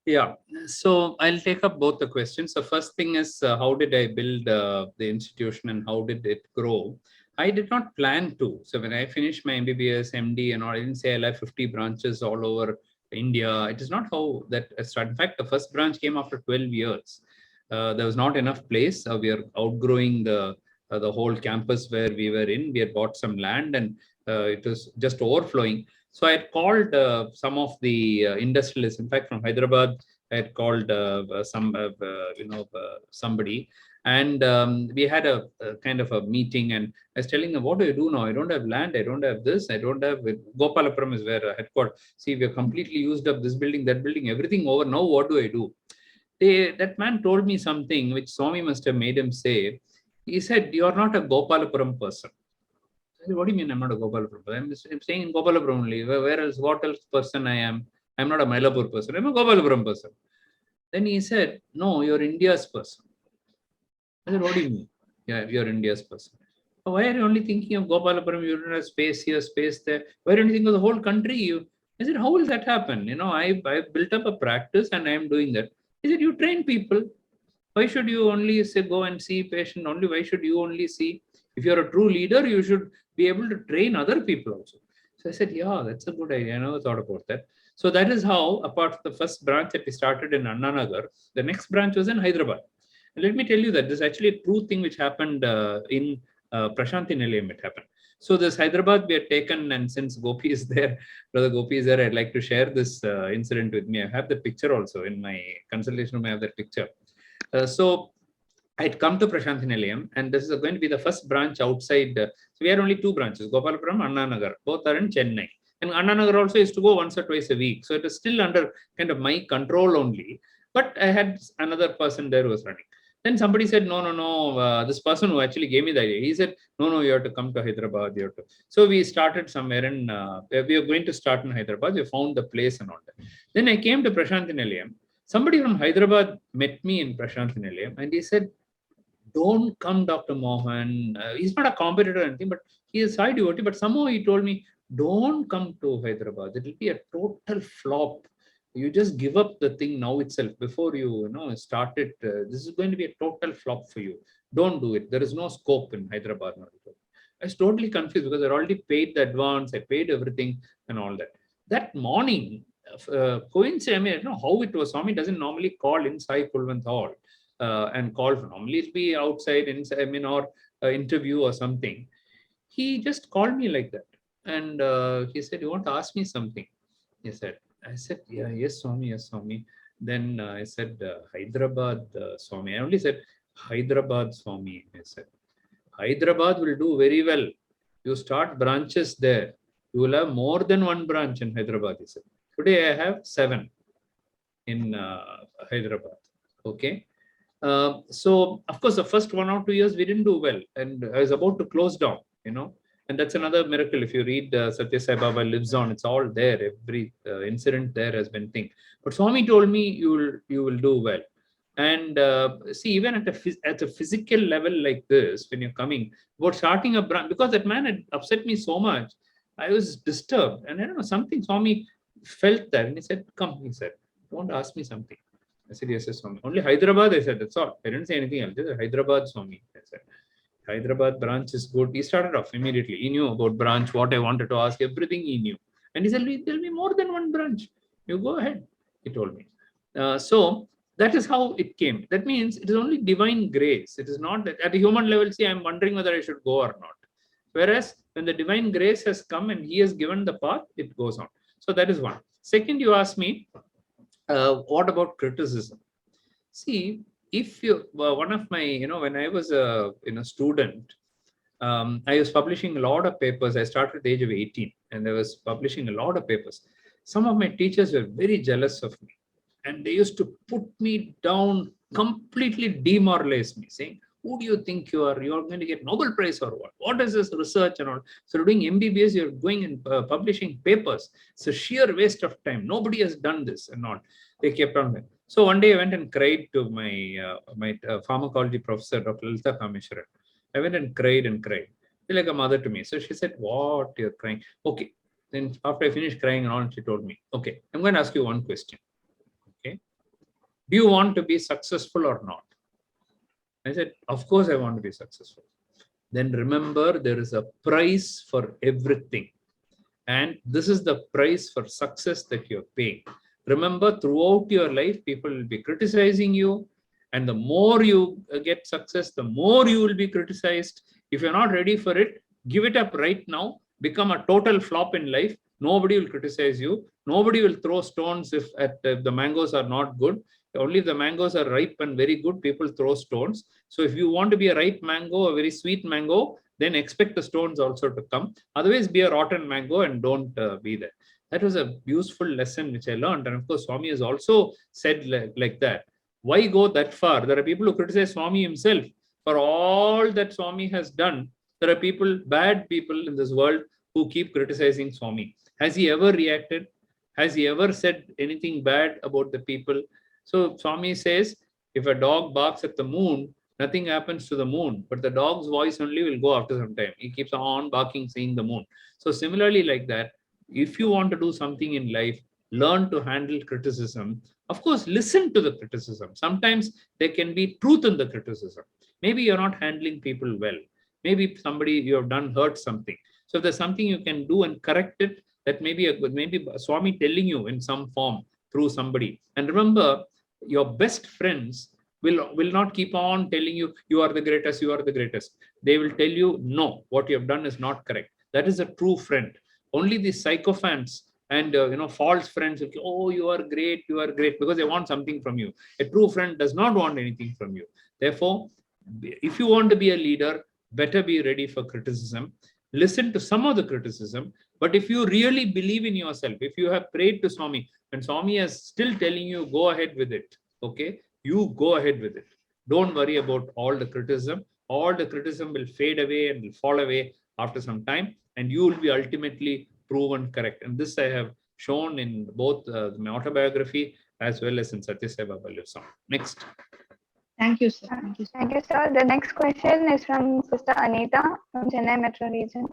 Yeah, so I'll take up both the questions. The first thing is, how did I build the institution and how did it grow? I did not plan to. So when I finished my MBBS, MD and all, I didn't say I'll have 50 branches all over India. It is not how that started. In fact, the first branch came after 12 years. There was not enough place. We are outgrowing the whole campus where we were in. We had bought some land and it was just overflowing. So I had called some of the industrialists. In fact, from Hyderabad, I had called somebody, and we had a kind of a meeting. And I was telling them, "What do I do now? I don't have land. I don't have this. I don't have Gopalapuram is where headquarters. See, we have completely used up this building, that building, everything over. Now, what do I do?" That man told me something which Swami must have made him say. He said, "You are not a Gopalapuram person." I said, "What do you mean I'm not a Gopalapuram person? I'm staying in Gopalapuram only. Where else? What else person I am? I'm not a Mylapore person. I'm a Gopalapuram person." Then he said, "No, you're India's person." I said, "What do you mean?" Yeah, you're India's person. Why are you only thinking of Gopalapuram? You don't have space here, space there. Why don't you think of the whole country? I said, how will that happen? I built up a practice and I am doing that. He said, you train people. Why should you only say go and see patient only? Why should you only see? If you're a true leader, you should be able to train other people also. So I said, yeah, that's a good idea. I never thought about that. So that is how, apart from the first branch that we started in Annanagar, the next branch was in Hyderabad. And let me tell you that this is actually a true thing which happened in Prashanti Nilayam. It happened. So this Hyderabad we had taken, and since Gopi is there, Brother Gopi is there, I'd like to share this incident with me. I have the picture also in my consultation room. I have that picture. So I'd come to Prashanti Nilayam, and this is going to be the first branch outside. So we had only two branches, Gopalapuram, Annanagar. Both are in Chennai. And Annanagar also used to go once or twice a week. So it is still under kind of my control only. But I had another person there who was running. Then somebody said, no, this person who actually gave me the idea, he said, no, you have to come to Hyderabad. You have to. So we started somewhere in, we are going to start in Hyderabad. We found the place and all that. Then I came to Prashanti Nilayam. Somebody from Hyderabad met me in Prashanti Nilayam and he said, don't come, Dr. Mohan. He's not a competitor or anything, but he is Sai devotee. But somehow he told me, don't come to Hyderabad. It will be a total flop. You just give up the thing now itself before you start it. This is going to be a total flop for you. Don't do it. There is no scope in Hyderabad. I was totally confused because I already paid the advance. I paid everything and all that. That morning, coincidentally, I don't know how it was. Swami doesn't normally call in Sai Kulwant Hall and call for. Normally it'll be outside, or interview or something. He just called me like that. And he said, you want to ask me something? He said. I said, yeah, yes, Swami, yes, Swami. Then I said, Hyderabad, Swami. I only said, Hyderabad, Swami. I said, Hyderabad will do very well. You start branches there. You will have more than one branch in Hyderabad, he said. Today I have 7 in Hyderabad. Okay. So, of course, the first 1 or 2 years, we didn't do well. And I was about to close down, And that's another miracle. If you read Sathya Sai Baba Lives On, it's all there. Every incident there has been thing. But Swami told me you will do well. And see, even at a physical level like this, when you're coming, about starting a branch, because that man had upset me so much, I was disturbed. And I don't know, something Swami felt that. And he said, come, he said, you want to ask me something? I said, yes, Swami. Only Hyderabad, I said, that's all. I didn't say anything else. Just Hyderabad, Swami, I said. Hyderabad branch is good. He started off immediately. He knew about branch, what I wanted to ask, everything he knew. And he said, there'll be more than one branch. You go ahead, he told me. So that is how it came. That means it is only divine grace. It is not that at a human level, see, I'm wondering whether I should go or not. Whereas when the divine grace has come and he has given the path, it goes on. So that is one. Second, you ask me, what about criticism? See, if you one of my, when I was a student, I was publishing a lot of papers. I started at the age of 18 and I was publishing a lot of papers. Some of my teachers were very jealous of me and they used to put me down, completely demoralize me, saying, who do you think you are? You're going to get Nobel Prize or what? What is this research and all? So doing MBBS, you're going and publishing papers. It's a sheer waste of time. Nobody has done this and all. They kept on going. So one day I went and cried to my pharmacology professor, Dr. Lalita Kameshwaran. I went and cried. She's like a mother to me. So she said, what, you're crying? Okay. Then after I finished crying and all, she told me, okay, I'm going to ask you one question. Okay. Do you want to be successful or not? I said, of course I want to be successful. Then remember, there is a price for everything. And this is the price for success that you're paying. Remember, throughout your life, people will be criticizing you. And the more you get success, the more you will be criticized. If you're not ready for it, give it up right now. Become a total flop in life. Nobody will criticize you. Nobody will throw stones if the mangoes are not good. Only if the mangoes are ripe and very good, people throw stones. So if you want to be a ripe mango, a very sweet mango, then expect the stones also to come. Otherwise, be a rotten mango and don't be there. That was a useful lesson which I learned. And of course, Swami has also said like that. Why go that far? There are people who criticize Swami himself for all that Swami has done. There are people, bad people in this world who keep criticizing Swami. Has he ever reacted? Has he ever said anything bad about the people? So Swami says, if a dog barks at the moon, Nothing happens to the moon, but the dog's voice only will go after some time. He keeps on barking, seeing the moon. So similarly, like that, if you want to do something in life, learn to handle criticism. Of course, listen to the criticism. Sometimes there can be truth in the criticism. Maybe you're not handling people well. Maybe somebody you have done hurt something. So if there's something you can do and correct it, that maybe Swami telling you in some form through somebody. And remember, your best friends will not keep on telling you, you are the greatest, you are the greatest. They will tell you, no, what you have done is not correct. That is a true friend. Only the sycophants and false friends will say, oh, you are great, because they want something from you. A true friend does not want anything from you. Therefore, if you want to be a leader, better be ready for criticism. Listen to some of the criticism, but if you really believe in yourself, if you have prayed to Swami, and Swami is still telling you, go ahead with it, okay? You go ahead with it. Don't worry about all the criticism. All the criticism will fade away and will fall away after some time, and you will be ultimately proven correct. And this I have shown in both my autobiography as well as in Sathya Sai Baba Live Song. Next. Thank you, sir. Thank you, sir. Thank you, sir. The next question is from Sister Anita from Chennai Metro Region.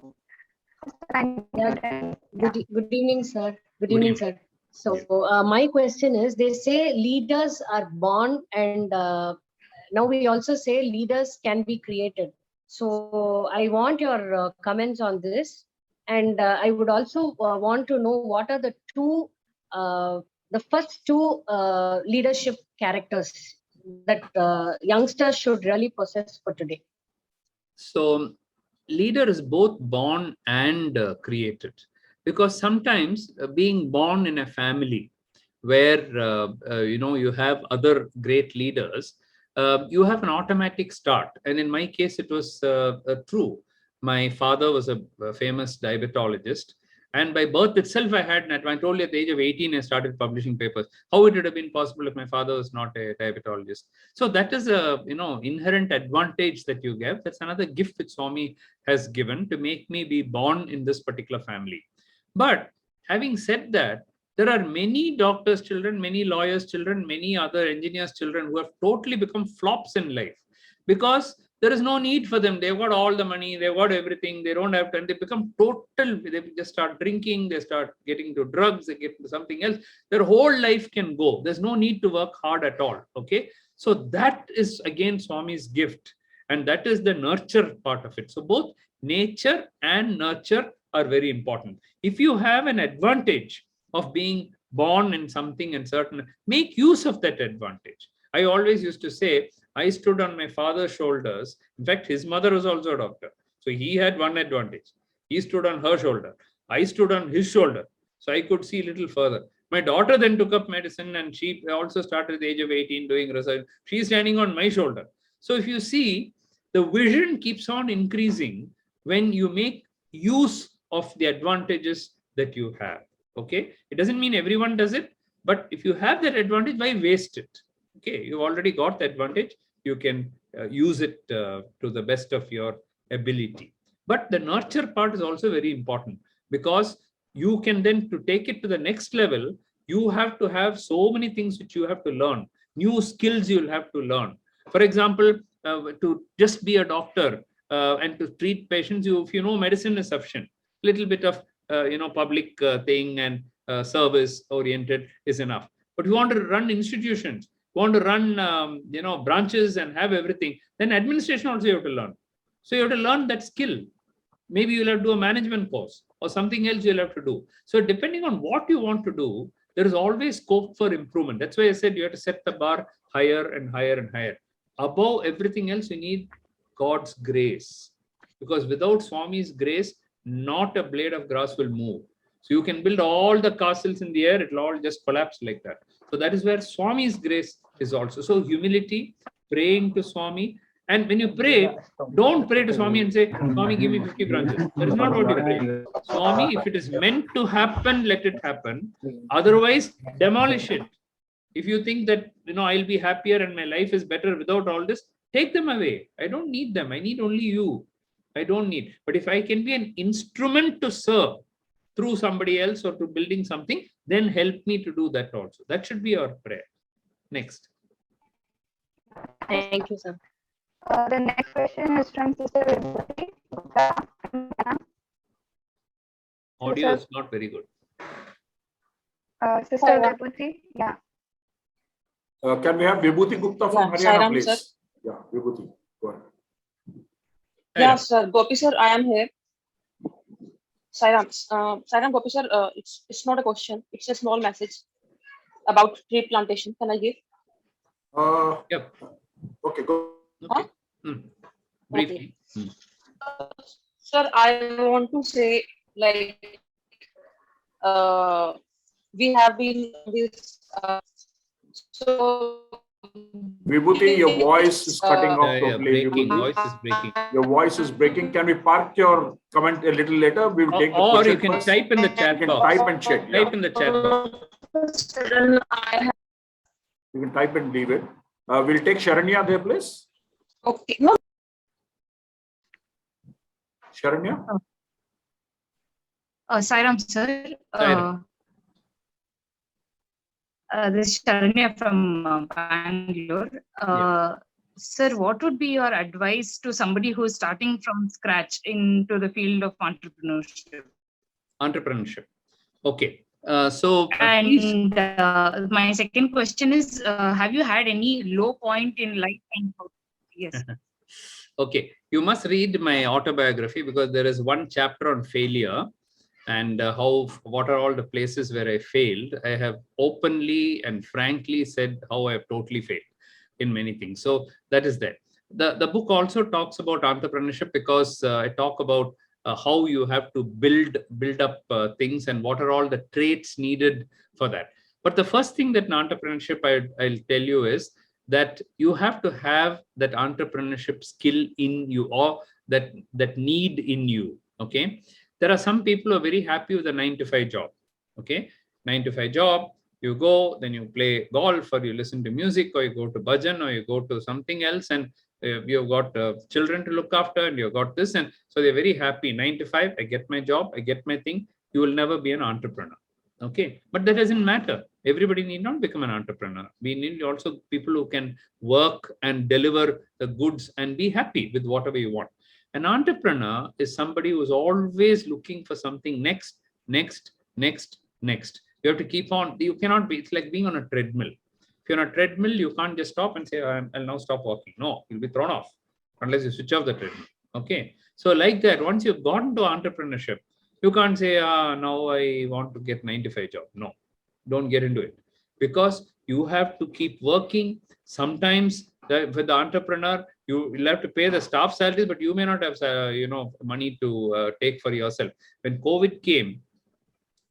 Good evening, sir. Good evening, sir. So my question is, they say leaders are born, and now we also say leaders can be created. So I want your comments on this. And I would also want to know what are the first two leadership characters that youngsters should really possess for today. So leader is both born and created, because sometimes being born in a family where you have other great leaders, you have an automatic start. And in my case, it was true. My father was a famous diabetologist, and by birth itself, I had an advantage. I told you at the age of 18, I started publishing papers. How it would have been possible if my father was not a diabetologist? So that is a inherent advantage that you get. That's another gift which Swami has given to make me be born in this particular family. But having said that, there are many doctors' children, many lawyers' children, many other engineers' children who have totally become flops in life, because there is no need for them. They've got all the money, they've got everything, they don't have to, and they become they just start drinking, they start getting into drugs, they get into something else. Their whole life can go. There's no need to work hard at all. Okay. So that is again Swami's gift, and that is the nurture part of it. So both nature and nurture are very important. If you have an advantage of being born in something and certain, make use of that advantage. I always used to say, I stood on my father's shoulders. In fact, his mother was also a doctor. So he had one advantage. He stood on her shoulder. I stood on his shoulder. So I could see a little further. My daughter then took up medicine, and she also started at the age of 18 doing research. She's standing on my shoulder. So if you see, the vision keeps on increasing when you make use of the advantages that you have. Okay. It doesn't mean everyone does it, but if you have that advantage, why waste it? Okay, you've already got the advantage. You can use it to the best of your ability. But the nurture part is also very important, because you can then, to take it to the next level, you have to have so many things which you have to learn, new skills you'll have to learn. For example, to just be a doctor and to treat patients, if you know medicine is sufficient. Little bit of public thing and service oriented is enough. But you want to run institutions, want to run branches and have everything, then administration also you have to learn. So you have to learn that skill. Maybe you'll have to do a management course or something else you'll have to do. So depending on what you want to do, there is always scope for improvement. That's why I said you have to set the bar higher and higher and higher. Above everything else, you need God's grace, because without Swami's grace, not a blade of grass will move. So you can build all the castles in the air, it will all just collapse like that. So that is where Swami's grace is also. So humility, praying to Swami. And when you pray, don't pray to Swami and say, Swami, give me 50 branches. That is not what you pray. Swami, if it is meant to happen, let it happen. Otherwise, demolish it. If you think that, I'll be happier and my life is better without all this, take them away. I don't need them. I need only you. I don't need. But if I can be an instrument to serve through somebody else or to building something, then help me to do that also. That should be our prayer. Next. Thank you, sir. The next question is from Sister Vibhuti. Audio is not very good. Sister Vibhuti, yeah. Can we have Vibhuti Gupta from Haryana, Sairam, please? sir. Yeah, Vibhuti, go ahead. Yeah, sir. Gopi sir, I am here. Sairam, Sairam, Gopi sir, it's not a question. It's a small message about tree plantation. Can I give? Yep. Okay, go. Okay. Briefly. Sir, I want to say, like, we have been this. So Vibhuti, your voice is cutting off totally. Breaking. Vibhuti. Voice is breaking. Your voice is breaking. Can we park your comment a little later? We will take the Or question you can first. type in the chat You can box. type and check. Yeah. Type in the chat box. You can type and leave it. We'll take Sharanya there, please. Okay. No. Sharanya? Sairam, sir. Sairam. This is Sharanya from Bangalore. Sir, what would be your advice to somebody who is starting from scratch into the field of entrepreneurship? Entrepreneurship. Okay. So And my second question is, have you had any low point in life? And yes. okay, you must read my autobiography because there is one chapter on failure and what are all the places where I failed. I have openly and frankly said how I have totally failed in many things. So that is that. The book also talks about entrepreneurship because I talk about how you have to build up things and what are all the traits needed for that. But the first thing that in entrepreneurship I'll tell you is that you have to have that entrepreneurship skill in you or that need in you. Okay. There are some people who are very happy with a 9-to-5 job. Okay. 9-to-5 job, you go, then you play golf or you listen to music or you go to bhajan or you go to something else and you've got children to look after and you've got this. And so they're very happy. 9-to-5, I get my job, I get my thing. You will never be an entrepreneur. Okay. But that doesn't matter. Everybody need not become an entrepreneur. We need also people who can work and deliver the goods and be happy with whatever you want. An entrepreneur is somebody who's always looking for something next. You have to keep on. You cannot be, it's like being on a treadmill. If you're on a treadmill, you can't just stop and say, I'll now stop walking. No, you'll be thrown off unless you switch off the treadmill. Okay. So like that, once you've gone to entrepreneurship, you can't say, now I want to get 9-to-5 job. No, don't get into it because you have to keep working. Sometimes with the entrepreneur, you will have to pay the staff salaries, but you may not have, money to take for yourself. When COVID came,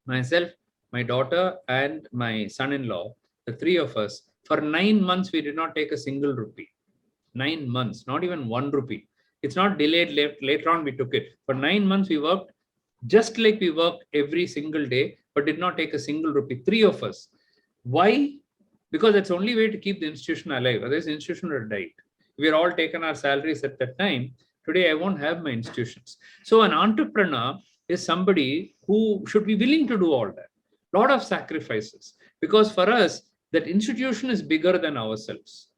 myself, my daughter and my son-in-law, the three of us, for 9 months, we did not take a single rupee. 9 months, not even 1 rupee. It's not delayed. Later on, we took it. For 9 months, we worked just like we worked every single day, but did not take a single rupee. 3 of us. Why? Because that's the only way to keep the institution alive. Otherwise, the institution would have died. We are all taken our salaries at that time. Today, I won't have my institutions. So an entrepreneur is somebody who should be willing to do all that. Lot of sacrifices. Because for us, that institution is bigger than ourselves.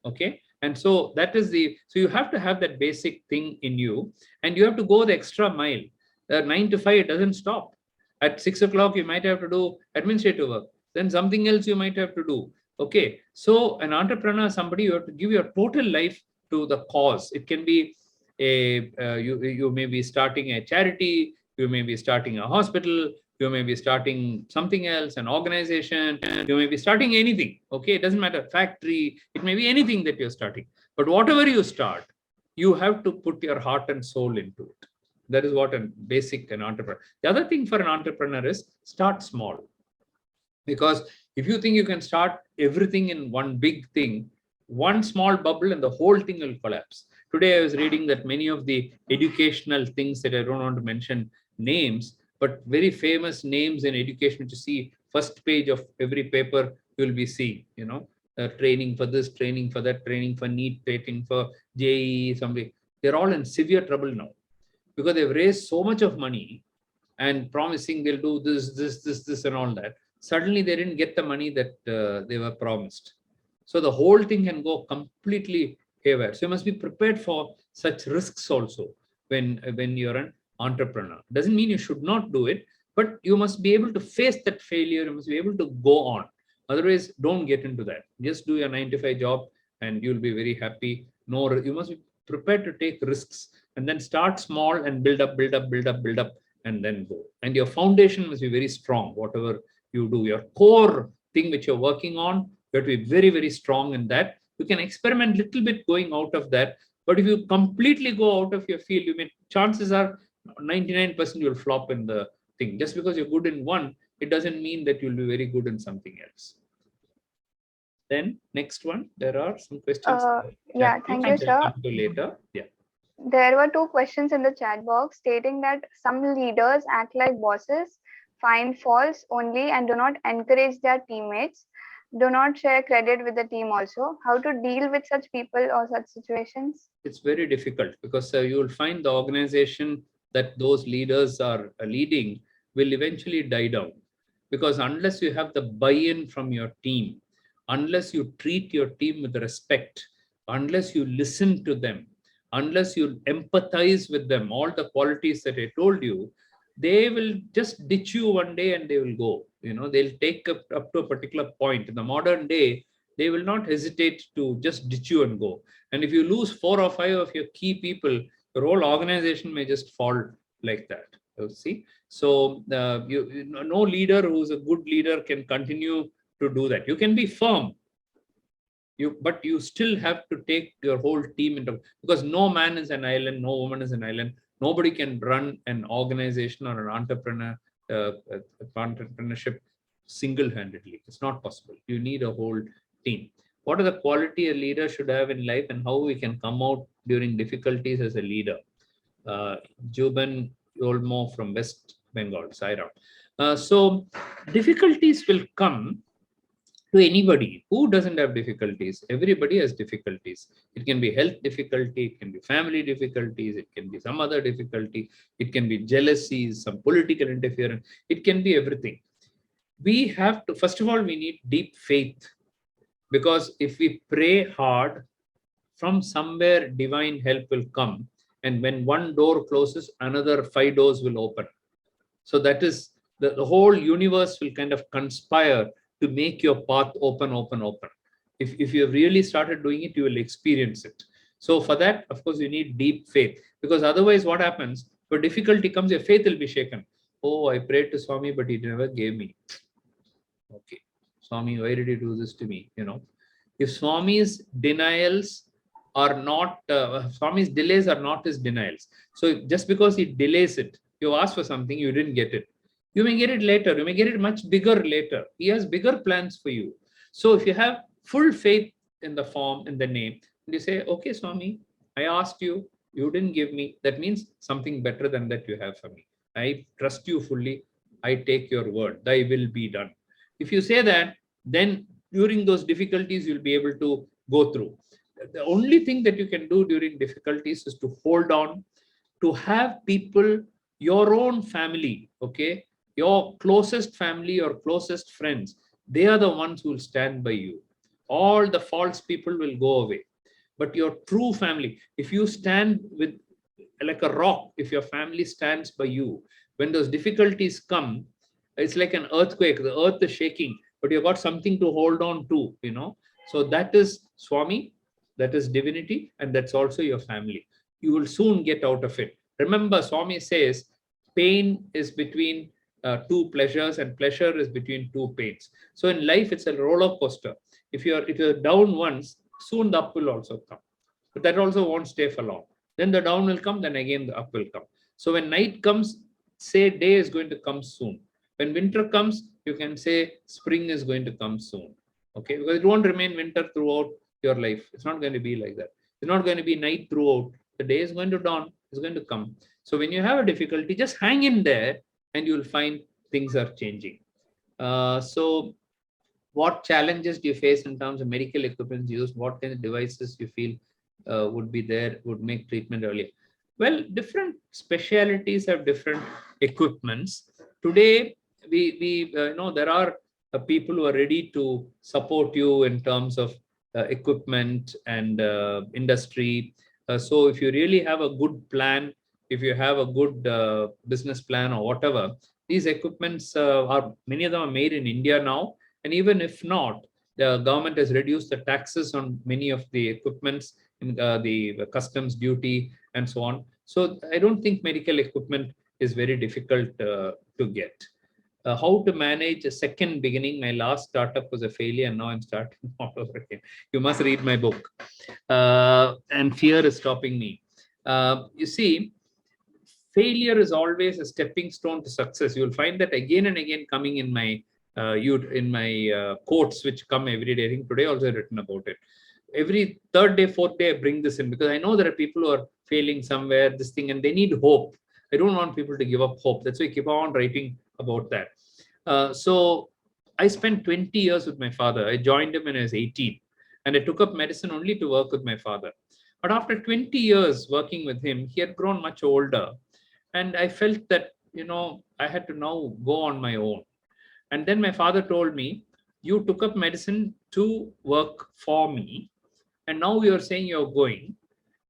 Okay. And so that is so you have to have that basic thing in you and you have to go the extra mile. 9-to-5, it doesn't stop. At 6 o'clock, you might have to do administrative work. Then something else you might have to do. Okay. So an entrepreneur, somebody you have to give your total life to the cause. It can be you may be starting a charity, you may be starting a hospital, you may be starting something else, an organization, you may be starting anything. Okay, it doesn't matter, factory, it may be anything that you're starting. But whatever you start, you have to put your heart and soul into it. That is what a basic an entrepreneur. The other thing for an entrepreneur is start small. Because if you think you can start everything in one big thing, one small bubble and the whole thing will collapse. Today, I was reading that many of the educational things that I don't want to mention names, but very famous names in education, to see first page of every paper, you'll be seeing, training for this, training for that, training for NEET, training for JEE, somebody. They're all in severe trouble now because they've raised so much of money and promising they'll do this and all that. Suddenly they didn't get the money that they were promised. So the whole thing can go completely haywire. So you must be prepared for such risks also when you're an entrepreneur. Doesn't mean you should not do it, but you must be able to face that failure. You must be able to go on. Otherwise, don't get into that. Just do your 9 to 5 job and you'll be very happy. No, you must be prepared to take risks and then start small and build up, and then go. And your foundation must be very strong. Whatever you do, your core thing which you're working on, you have to be very, very strong in that. You can experiment a little bit going out of that. But if you completely go out of your field, chances are 99% you'll flop in the thing. Just because you're good in one, it doesn't mean that you'll be very good in something else. Then next one, there are some questions. Yeah, thank you, sir. Come to later. Yeah. There were 2 questions in the chat box stating that some leaders act like bosses, find faults only, and do not encourage their teammates, do not share credit with the team also. How to deal with such people or such situations? It's very difficult because you will find the organization that those leaders are leading will eventually die down. Because unless you have the buy-in from your team, unless you treat your team with respect, unless you listen to them, unless you empathize with them, all the qualities that I told you, they will just ditch you one day and they will go. They'll take up to a particular point. In the modern day, they will not hesitate to just ditch you and go. And if you lose 4 or 5 of your key people, your whole organization may just fall like that. You see? So no leader who's a good leader can continue to do that. You can be firm, but you still have to take your whole team into, because no man is an island, no woman is an island. Nobody can run an organization or an entrepreneurship single-handedly. It's not possible. You need a whole team. What are the quality a leader should have in life and how we can come out during difficulties as a leader? Juban Olmo from West Bengal, Sairam. So difficulties will come to anybody. Who doesn't have difficulties? Everybody has difficulties. It can be health difficulty, it can be family difficulties, it can be some other difficulty, it can be jealousies, some political interference, it can be everything. We have to, first of all, we need deep faith, because if we pray hard, from somewhere divine help will come, and when one door closes, another 5 doors will open. So that is, the whole universe will kind of conspire to make your path open. If you have really started doing it, you will experience it. So for that, of course, you need deep faith, because otherwise what happens, when difficulty comes, your faith will be shaken. Oh, I prayed to Swami, but he never gave me. Okay, Swami, why did you do this to me? If Swami's denials are not, Swami's delays are not his denials. So just because he delays it, you asked for something, you didn't get it. You may get it later. You may get it much bigger later. He has bigger plans for you. So if you have full faith in the form, in the name, and you say, okay, Swami, I asked you, you didn't give me. That means something better than that you have for me. I trust you fully. I take your word. Thy will be done. If you say that, then during those difficulties, you'll be able to go through. The only thing that you can do during difficulties is to hold on, to have people, your own family, okay? Your closest family or closest friends, they are the ones who will stand by you. All the false people will go away. But your true family, if you stand with like a rock, if your family stands by you, when those difficulties come, it's like an earthquake. The earth is shaking, but you've got something to hold on to, So that is Swami, that is divinity, and that's also your family. You will soon get out of it. Remember, Swami says, pain is between 2 pleasures, and pleasure is between 2 pains. So in life, it's a roller coaster. If you're down once, soon the up will also come. But that also won't stay for long. Then the down will come, then again the up will come. So when night comes, say day is going to come soon. When winter comes, you can say spring is going to come soon. Okay, because it won't remain winter throughout your life. It's not going to be like that. It's not going to be night throughout. The day is going to dawn, it's going to come. So when you have a difficulty, just hang in there, and you will find things are changing. So what challenges do you face in terms of medical equipment used? What kind of devices you feel would be there, would make treatment earlier? Well, different specialities have different equipments. Today, we there are people who are ready to support you in terms of equipment and industry. So if you really have a good plan, if you have a good business plan or whatever, these equipments many of them are made in India now. And even if not, the government has reduced the taxes on many of the equipments, in the customs duty and so on. So I don't think medical equipment is very difficult to get. How to manage a second beginning. My last startup was a failure and now I'm starting all over again. You must read my book. And fear is stopping me. You see, failure is always a stepping stone to success. You'll find that again and again coming in my quotes which come every day. I think today also I've written about it. Every third day, fourth day, I bring this in because I know there are people who are failing somewhere, this thing, and they need hope. I don't want people to give up hope. That's why I keep on writing about that. So I spent 20 years with my father. I joined him when I was 18, and I took up medicine only to work with my father. But after 20 years working with him, he had grown much older. And I felt that, I had to now go on my own. And then my father told me, you took up medicine to work for me. And now you're saying you're going.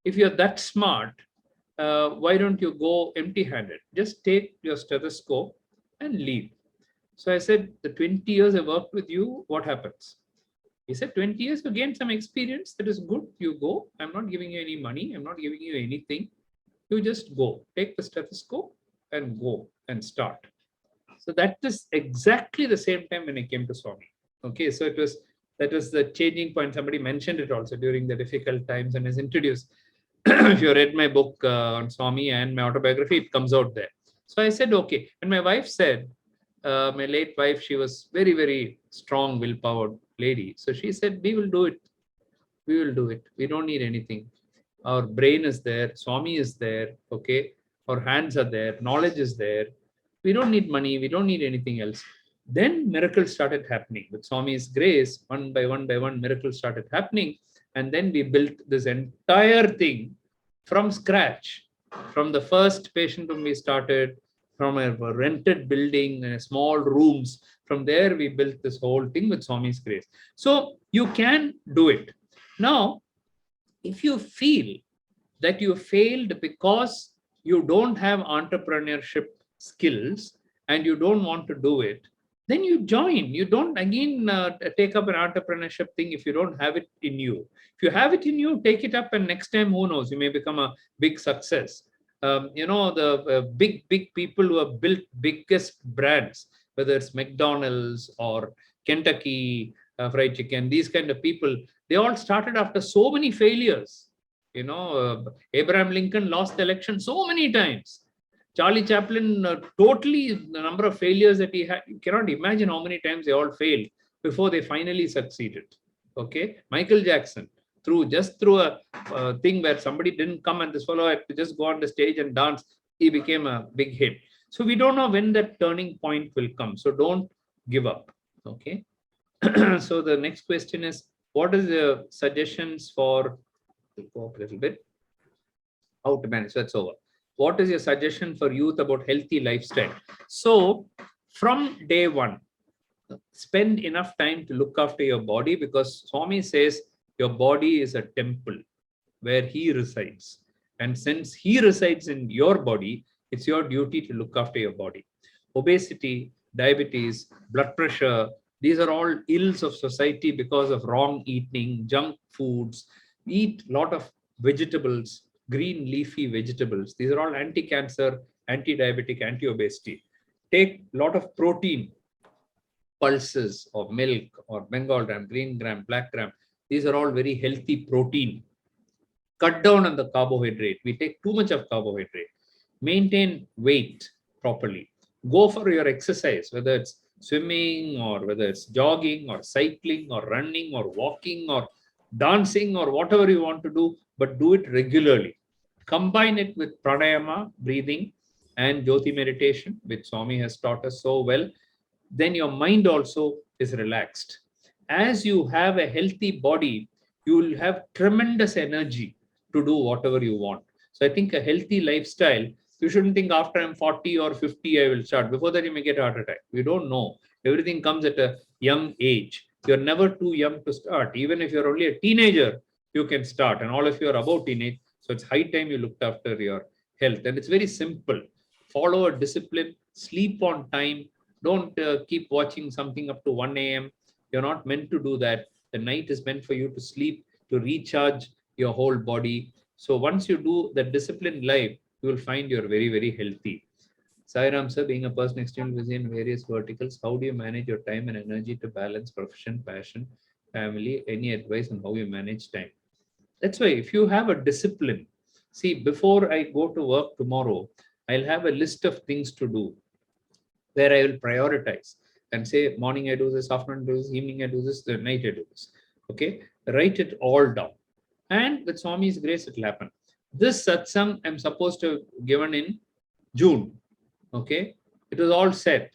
If you're that smart, why don't you go empty-handed? Just take your stethoscope and leave. So I said, the 20 years I worked with you, what happens? He said, 20 years, you gain some experience. That is good. You go. I'm not giving you any money. I'm not giving you anything. You just go. Take the stethoscope and go and start. So that is exactly the same time when I came to Swami. Okay, so that was the changing point. Somebody mentioned it also during the difficult times and is introduced. If you read my book on Swami and my autobiography, it comes out there. So I said, okay. And my wife said, my late wife, she was very, very strong, willpower lady. So she said, we will do it. We will do it. We don't need anything. Our brain is there. Swami is there. Okay. Our hands are there. Knowledge is there. We don't need money. We don't need anything else. Then miracles started happening. With Swami's grace, one by one, miracles started happening. And then we built this entire thing from scratch. From the first patient when we started, from a rented building and small rooms. From there, we built this whole thing with Swami's grace. So you can do it. Now, if you feel that you failed because you don't have entrepreneurship skills and you don't want to do it, then you join. You don't again take up an entrepreneurship thing if you don't have it in you. If you have it in you, take it up, and next time, who knows, you may become a big success. The big people who have built biggest brands, whether it's McDonald's or Kentucky Fried Chicken, these kind of people, they all started after so many failures. Abraham Lincoln lost the election so many times. Charlie Chaplin, totally the number of failures that he had, you cannot imagine how many times they all failed before they finally succeeded. Okay, Michael Jackson, just through a thing where somebody didn't come and this fellow had to just go on the stage and dance, he became a big hit. So we don't know when that turning point will come. So don't give up. Okay. So the next question is, what is the suggestions for, we'll go up a little bit, how to manage? That's over. What is your suggestion for youth about healthy lifestyle? So from day one, spend enough time to look after your body, because Swami says your body is a temple where he resides. And since he resides in your body, it's your duty to look after your body. Obesity, diabetes, blood pressure, these are all ills of society because of wrong eating, junk foods. Eat a lot of vegetables, green leafy vegetables. These are all anti-cancer, anti-diabetic, anti-obesity. Take a lot of protein, pulses or milk or Bengal gram, green gram, black gram. These are all very healthy protein. Cut down on the carbohydrate. We take too much of carbohydrate. Maintain weight properly. Go for your exercise, whether it's swimming or whether it's jogging or cycling or running or walking or dancing or whatever you want to do, but do it regularly. Combine it with pranayama, breathing, and Jyoti meditation, which Swami has taught us so well. Then your mind also is relaxed. As you have a healthy body, you will have tremendous energy to do whatever you want. So I think a healthy lifestyle, you shouldn't think after I'm 40 or 50, I will start. Before that, you may get a heart attack. We don't know. Everything comes at a young age. You're never too young to start. Even if you're only a teenager, you can start. And all of you are about teenage. So it's high time you looked after your health. And it's very simple. Follow a discipline, sleep on time. Don't keep watching something up to 1 a.m. You're not meant to do that. The night is meant for you to sleep, to recharge your whole body. So once you do the disciplined life, you will find you're very, very healthy. Sairam sir, being a person extremely busy in various verticals, how do you manage your time and energy to balance profession, passion, family? Any advice on how you manage time? That's why if you have a discipline, see, before I go to work tomorrow, I'll have a list of things to do where I will prioritize and say, morning I do this, afternoon I do this, evening I do this, the night I do this. Okay, write it all down. And with Swami's grace, it will happen. This satsang I'm supposed to have given in June. Okay, it was all set.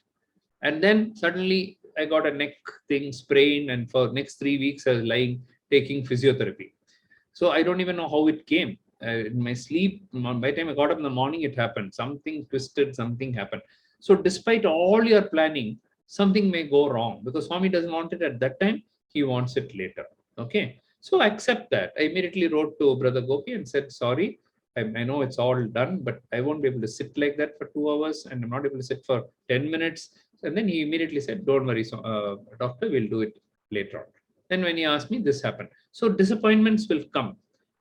And then suddenly I got a neck thing sprained, and for next 3 weeks I was lying taking physiotherapy. So I don't even know how it came. In my sleep, by the time I got up in the morning, it happened. Something twisted, something happened. So despite all your planning, something may go wrong because Swami doesn't want it at that time. He wants it later. Okay. So accept that. I immediately wrote to Brother Gopi and said, sorry, I know it's all done, but I won't be able to sit like that for 2 hours, and I'm not able to sit for 10 minutes. And then he immediately said, don't worry, doctor, we'll do it later on. Then when he asked me, this happened. So disappointments will come,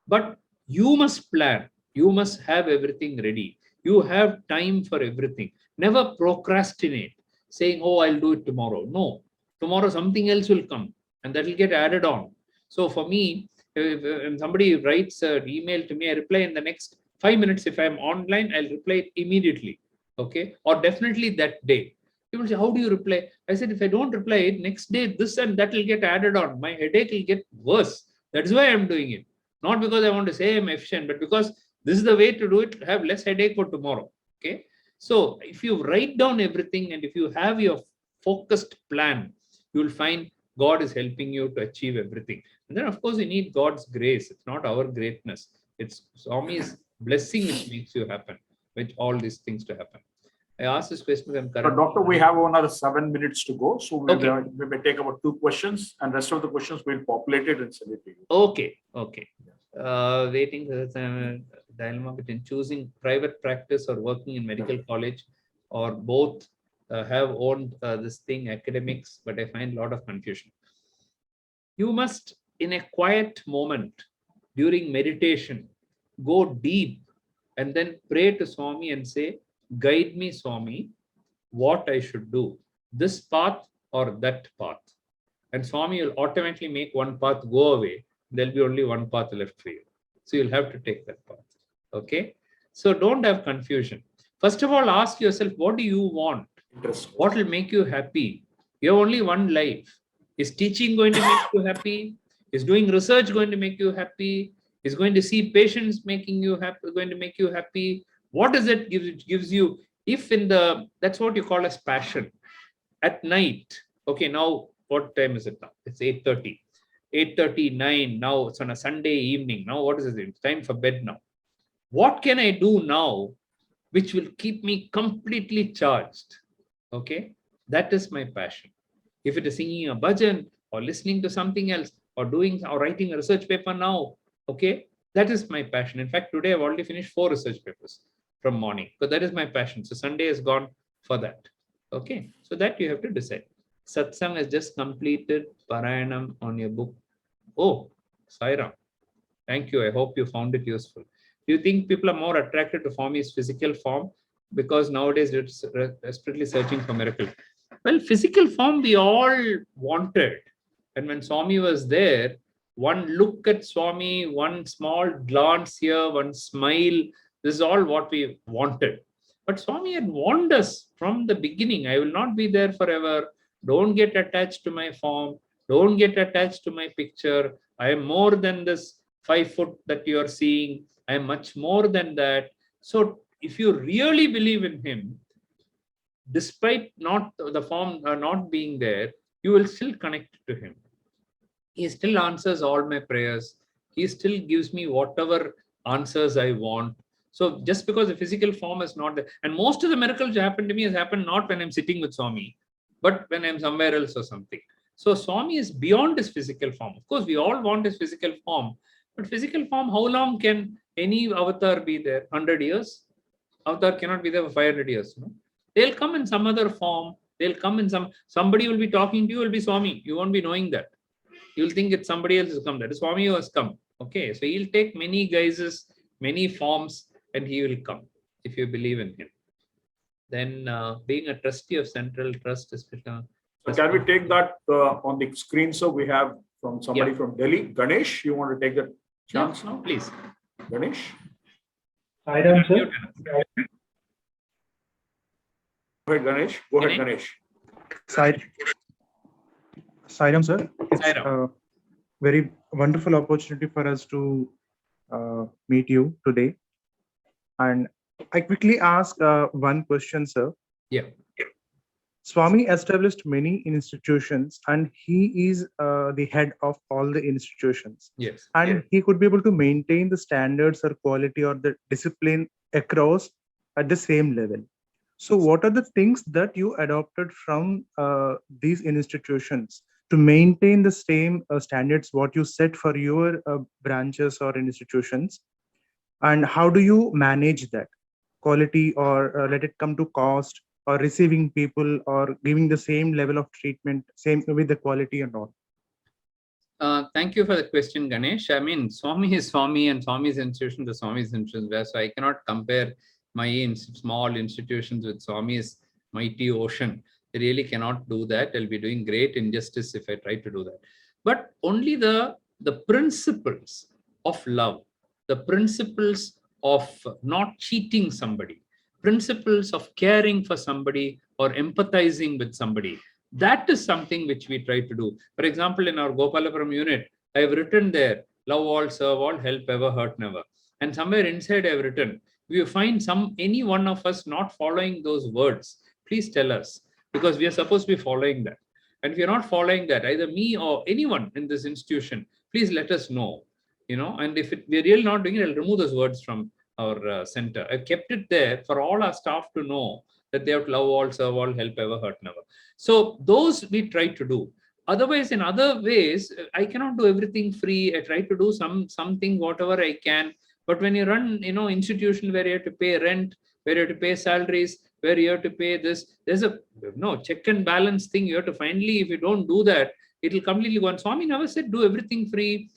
but you must plan. You must have everything ready. You have time for everything. Never procrastinate, saying, oh, I'll do it tomorrow. No, tomorrow something else will come and that will get added on. So for me, if somebody writes an email to me, I reply in the next 5 minutes. If I'm online, I'll reply immediately. Okay. Or definitely that day. People say, how do you reply? I said, if I don't reply it, next day, this and that will get added on. My headache will get worse. That's why I'm doing it. Not because I want to say I'm efficient, but because this is the way to do it, have less headache for tomorrow. Okay. So if you write down everything and if you have your focused plan, you will find God is helping you to achieve everything. And then, of course, you need God's grace. It's not our greatness. It's Swami's blessing which makes you happen, which all these things to happen. I asked this question. Doctor, we have another 7 minutes to go. So we may take about 2 questions, and rest of the questions we'll populate it and send it to you. Okay. Okay. Waiting for the dilemma between choosing private practice or working in medical college, or both. Have owned this thing, academics, but I find a lot of confusion. You must, in a quiet moment during meditation, go deep and then pray to Swami and say, guide me, Swami, what I should do, this path or that path. And Swami will automatically make one path go away. There'll be only one path left for you. So you'll have to take that path. Okay. So don't have confusion. First of all, ask yourself, what do you want? What will make you happy? You have only one life. Is teaching going to make you happy? Is doing research going to make you happy? Is going to see patients making you happy, going to make you happy? What is it gives you? If in the, that's what you call as passion. At night, okay, now what time is it now? It's 8:30. 8:39 now. It's on a Sunday evening. Now what is it? It's time for bed now. What can I do now which will keep me completely charged? Okay, that is my passion. If it is singing a bhajan or listening to something else or doing or writing a research paper now, okay, that is my passion. In fact, today I've already finished 4 research papers from morning. So that is my passion. So Sunday is gone for that. Okay, so that you have to decide. Satsang has just completed Parayanam on your book. Oh, Sairam. Thank you. I hope you found it useful. Do you think people are more attracted to Swami's physical form? Because nowadays it's desperately searching for miracle. Well, physical form we all wanted. And when Swami was there, one look at Swami, one small glance here, one smile, this is all what we wanted. But Swami had warned us from the beginning, I will not be there forever. Don't get attached to my form. Don't get attached to my picture. I am more than this 5 foot that you are seeing. I am much more than that. So if you really believe in him, despite not the form not being there, you will still connect to him. He still answers all my prayers. He still gives me whatever answers I want. So just because the physical form is not there, and most of the miracles that happen to me has happened not when I'm sitting with Swami, but when I'm somewhere else or something. So Swami is beyond his physical form. Of course, we all want his physical form, but physical form, how long can any avatar be there? 100 years? Avatar cannot be there for 500 years. No? They'll come in some other form. They'll come in somebody will be talking to you, will be Swami. You won't be knowing that. You'll think it's somebody else has come. That is Swami who has come. Okay, so he'll take many guises, many forms, and he will come if you believe in him. Then being a trustee of Central Trust is. So can we take that on the screen? So we have from somebody from Delhi. Ganesh, you want to take the chance now? Please. Ganesh. Sairam, sir. Go ahead, Ganesh. Go ahead, Ganesh. Sairam, sir. It's Sairam. a very wonderful opportunity for us to meet you today. And I quickly ask one question, sir. Yeah. Swami established many institutions and he is the head of all the institutions. Yes. And he could be able to maintain the standards or quality or the discipline across at the same level. So what are the things that you adopted from these institutions to maintain the same standards what you set for your branches or institutions? And how do you manage that quality or let it come to cost or receiving people or giving the same level of treatment, same with the quality and all? Thank you for the question, Ganesh. I mean, Swami is Swami and Swami's institution to Swami's institution. So I cannot compare my small institutions with Swami's mighty ocean. I really cannot do that. I'll be doing great injustice if I try to do that. But only the principles of love, the principles of not cheating somebody, principles of caring for somebody or empathizing with somebody, that is something which we try to do. For example, in our Gopalapuram unit, I have written there, love all, serve all, help ever, hurt never. And somewhere inside I have written, if you find any one of us not following those words, please tell us, because we are supposed to be following that. And if you're not following that, either me or anyone in this institution, please let us know. And if we're really not doing it, I'll remove those words from our center. I've kept it there for all our staff to know that they have to love all, serve all, help ever, hurt never. So those we try to do. Otherwise, in other ways, I cannot do everything free. I try to do something, whatever I can. But when you run, institution where you have to pay rent, where you have to pay salaries, where you have to pay this, there's a check and balance thing. You have to finally, if you don't do that, it will completely go on. Swami never said do everything free.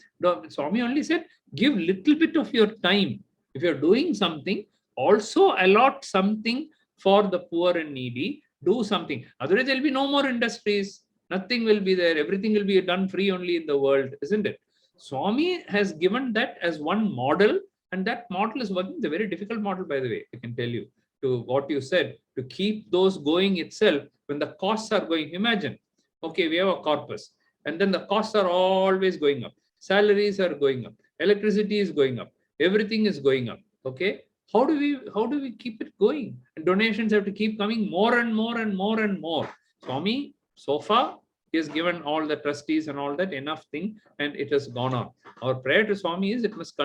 Swami only said give little bit of your time. If you're doing something, also allot something for the poor and needy. Do something. Otherwise, there'll be no more industries. Nothing will be there. Everything will be done free only in the world, isn't it? Swami has given that as one model, and that model is working. It's a very difficult model, by the way, I can tell you, to what you said, to keep those going itself when the costs are going. Imagine, okay, we have a corpus, and then the costs are always going up. Salaries are going up. Electricity is going up. Everything is going up. Okay. How do we keep it going? And donations have to keep coming more and more and more and more. Swami, so far, he has given all the trustees and all that enough thing, and it has gone on. Our prayer to Swami is it must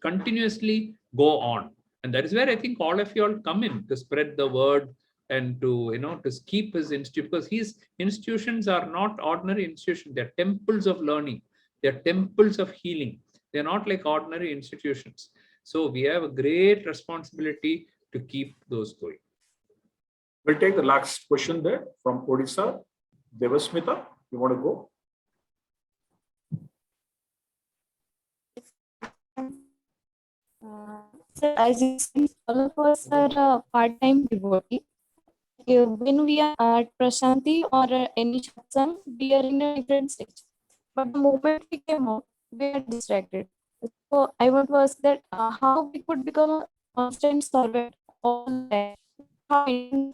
continuously go on. And that is where I think all of you all come in to spread the word and to keep his institute, because his institutions are not ordinary institutions. They're temples of learning. They're temples of healing. They're not like ordinary institutions. So we have a great responsibility to keep those going. We'll take the last question there from Odisha. Devasmita, you want to go? Sir, as you see, all of us are part-time devotee. When we are at Prashanti or any Satsang, we are in a different stage. But the moment we came out, we are distracted. So I want to ask that how we could become a constant servant all the time.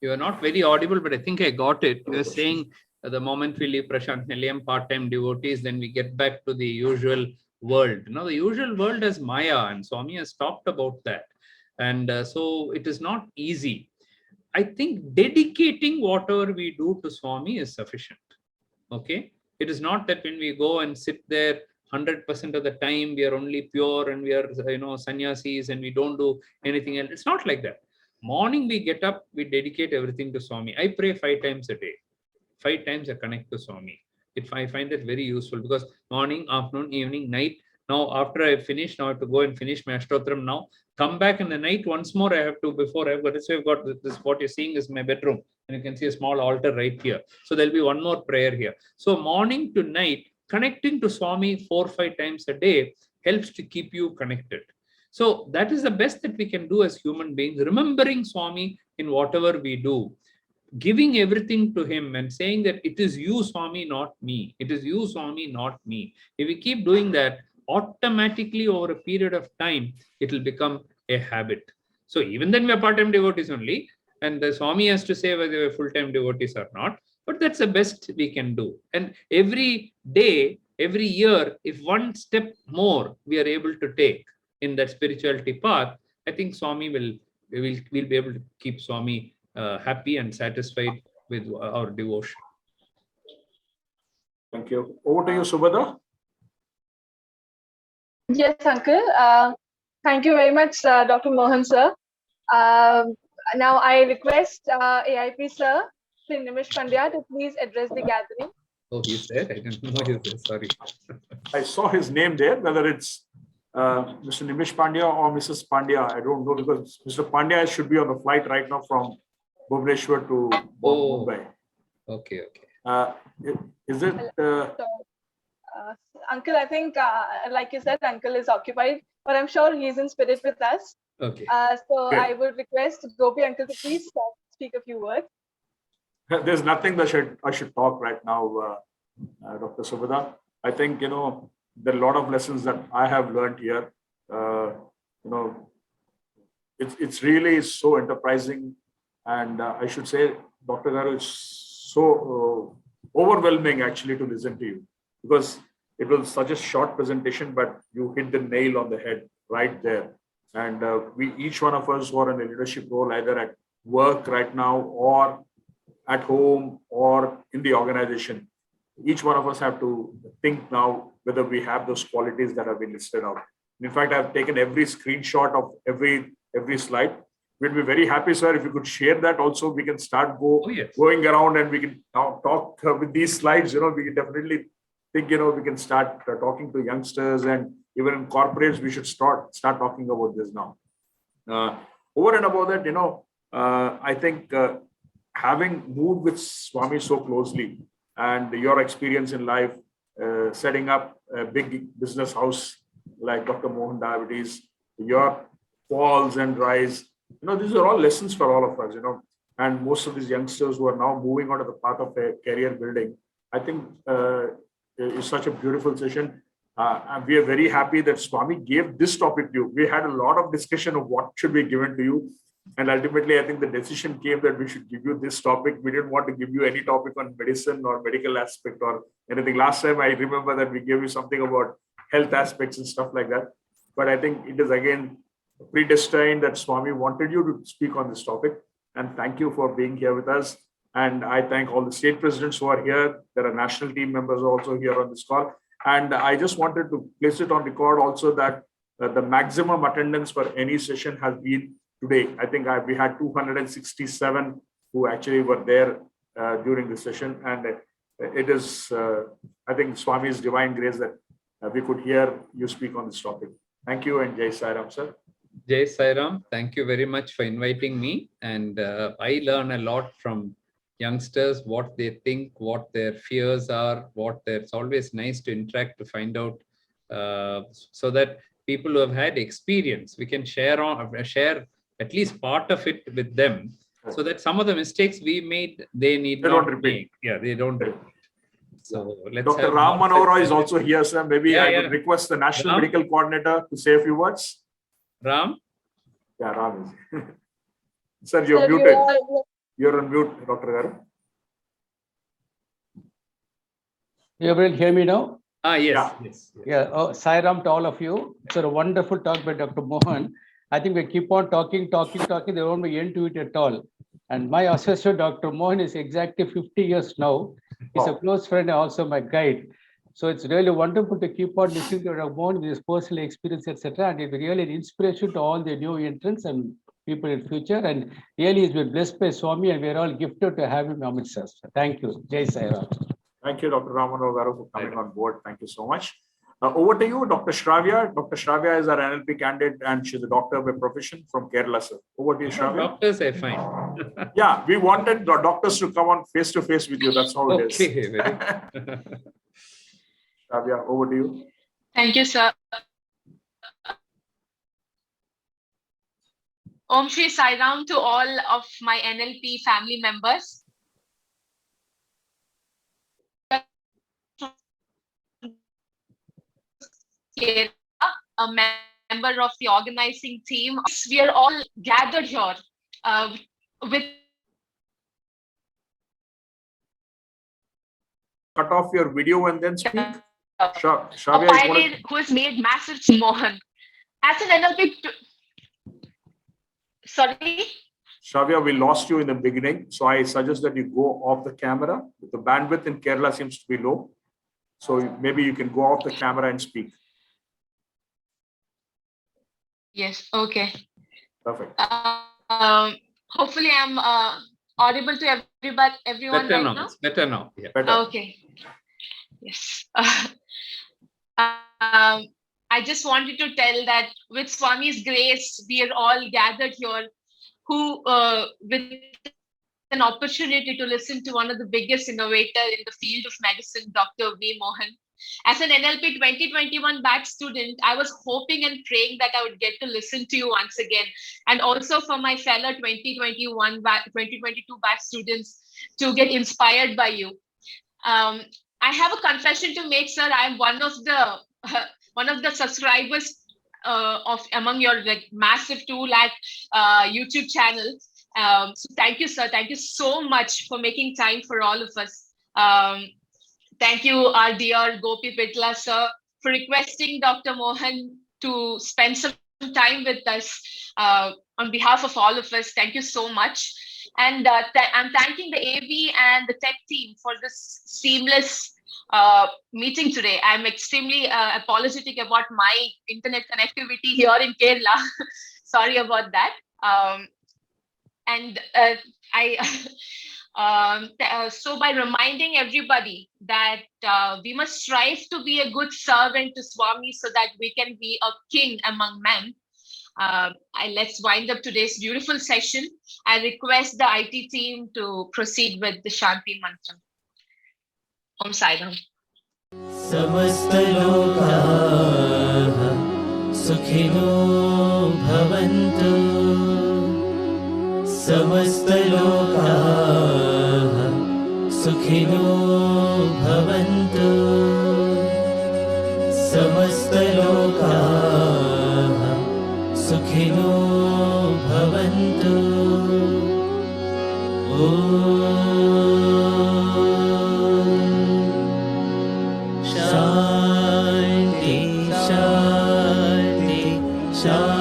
You are not very audible, but I think I got it. You are saying the moment we leave Prashanti Nilayam part-time devotees, then we get back to the usual world. The usual world is Maya, and Swami has talked about that. And so it is not easy. I think dedicating whatever we do to Swami is sufficient. Okay. It is not that when we go and sit there 100% of the time, we are only pure and we are, sannyasis and we don't do anything else. It's not like that. Morning we get up, we dedicate everything to Swami. I pray 5 times a day. 5 times I connect to Swami. I find that very useful because morning, afternoon, evening, night. Now, after I finish, now I have to go and finish my Ashtotram now. Come back in the night once more. I have to, before I've got this, I've got this. What you're seeing is my bedroom. And you can see a small altar right here. So there'll be one more prayer here. So morning to night, connecting to Swami 4 or 5 times a day helps to keep you connected. So that is the best that we can do as human beings, remembering Swami in whatever we do, giving everything to him and saying that it is you, Swami, not me. It is you, Swami, not me. If we keep doing that, automatically over a period of time, it will become a habit. So even then we are part-time devotees only, and the Swami has to say whether we are full-time devotees or not, but that's the best we can do. And every day, every year, if one step more we are able to take in that spirituality path, I think Swami we'll be able to keep Swami happy and satisfied with our devotion. Thank you. Over to you, Subhadra. Yes, Uncle. Thank you very much, Dr. Mohan, sir. Now I request AIP, sir, Sri Nimish Pandya, to please address the gathering. Oh, he's there? I didn't know he was there. Sorry. I saw his name there, whether it's Mr. Nimish Pandya or Mrs. Pandya, I don't know, because Mr. Pandya should be on the flight right now from Bhubaneswar to Mumbai. Okay. Is it? Uncle, I think, like you said, Uncle is occupied, but I'm sure he's in spirit with us. Okay. So Okay. I would request Gopi Uncle to please speak a few words. There's nothing that I should talk right now, Dr. Subhadra. I think, there are a lot of lessons that I have learned here. It's really so enterprising. And I should say, Dr. Garu, it's so overwhelming actually to listen to you, because it was such a short presentation, but you hit the nail on the head right there. And each one of us who are in a leadership role, either at work right now or at home or in the organization, each one of us have to think now whether we have those qualities that have been listed out. In fact, I've taken every screenshot of every slide. We'd be very happy, sir, if you could share that also. We can start going around and we can talk with these slides. We can definitely think, we can start talking to youngsters, and even in corporates, we should start talking about this now. Over and above that, I think having moved with Swami so closely, and your experience in life, setting up a big business house like Dr. Mohan Diabetes, your falls and rise, these are all lessons for all of us, and most of these youngsters who are now moving on to the path of a career building. I think it's such a beautiful session. And we are very happy that Swami gave this topic to you. We had a lot of discussion of what should be given to you. And ultimately, I think the decision came that we should give you this topic. We didn't want to give you any topic on medicine or medical aspect or anything. Last time, I remember that we gave you something about health aspects and stuff like that. But I think it is again predestined that Swami wanted you to speak on this topic. And thank you for being here with us. And I thank all the state presidents who are here. There are national team members also here on this call. And I just wanted to place it on record also that the maximum attendance for any session has been today. I think we had 267 who actually were there during the session. And it is, I think, Swami's divine grace that we could hear you speak on this topic. Thank you, and Jai Sairam, sir. Jai Sairam, thank you very much for inviting me. And I learn a lot from youngsters, what they think, what their fears are, it's always nice to interact to find out, so that people who have had experience, we can share at least part of it with them, so that some of the mistakes we made, they not repeat. Yeah, they don't repeat. So let's Dr. Ram Manohara is also here, sir. Maybe I would request the National Medical Coordinator to say a few words. Ram? Yeah, Ram is. Sir, you're muted. You're on mute, Dr. Garu. You will hear me now? Yes. Yeah. Oh, Sairam to all of you. It's a wonderful talk by Dr. Mohan. I think we keep on talking. There won't be end to it at all. And my associate, Dr. Mohan, is exactly 50 years now. He's a close friend and also my guide. So it's really wonderful to keep on listening to Dr. Mohan with his personal experience, etc. And it's really an inspiration to all the new entrants and people in future. And really, he's been blessed by Swami, and we're all gifted to have him amidst us. Thank you. Jai Sairam. Thank you, Dr. Ramano Garu, for coming on board. Thank you so much. Over to you, Dr. Shravya. Dr. Shravya is our NLP candidate, and she's a doctor by profession from Kerala, sir. Over to you, Shravya. Doctors are fine. Yeah, we wanted the doctors to come on face to face with you. That's how it is. Okay, very Shravya, over to you. Thank you, sir. Om Shri Sairam to all of my NLP family members. A member of the organizing team. We are all gathered here with. Cut off your video and then speak. A pioneer who has made massive Mohan. As an NLP. Sorry? Shravya, we lost you in the beginning. So I suggest that you go off the camera. The bandwidth in Kerala seems to be low. So maybe you can go off the camera and speak. Yes, okay. Perfect. Hopefully I'm audible to everyone better right now. now? It's better now. Yeah. Better. Okay. Yes. I just wanted to tell that with Swami's grace, we are all gathered here who, with an opportunity to listen to one of the biggest innovators in the field of medicine, Dr. V. Mohan. As an NLP 2021 batch student, I was hoping and praying that I would get to listen to you once again. And also for my fellow 2022 batch students to get inspired by you. I have a confession to make, sir. I am one of the subscribers of among your like massive 2 lakh YouTube channel. So thank you, sir. Thank you so much for making time for all of us. Thank you, our dear Gopi Pitla, sir, for requesting Dr. Mohan to spend some time with us on behalf of all of us. Thank you so much. And I'm thanking the AV and the tech team for this seamless meeting today. I'm extremely apologetic about my internet connectivity here in Kerala. Sorry about that. So by reminding everybody that we must strive to be a good servant to Swami so that we can be a king among men. Let's wind up today's beautiful session. I request the IT team to proceed with the Shanti Mantra. Om Sairam. Samastha Lokah Sukhino Bhavanthu. Samastha Lokah Sukhino Bhavanthu. Samastha Lokah Sukhino Bhavantu. Shanti, Shanti, Shanti.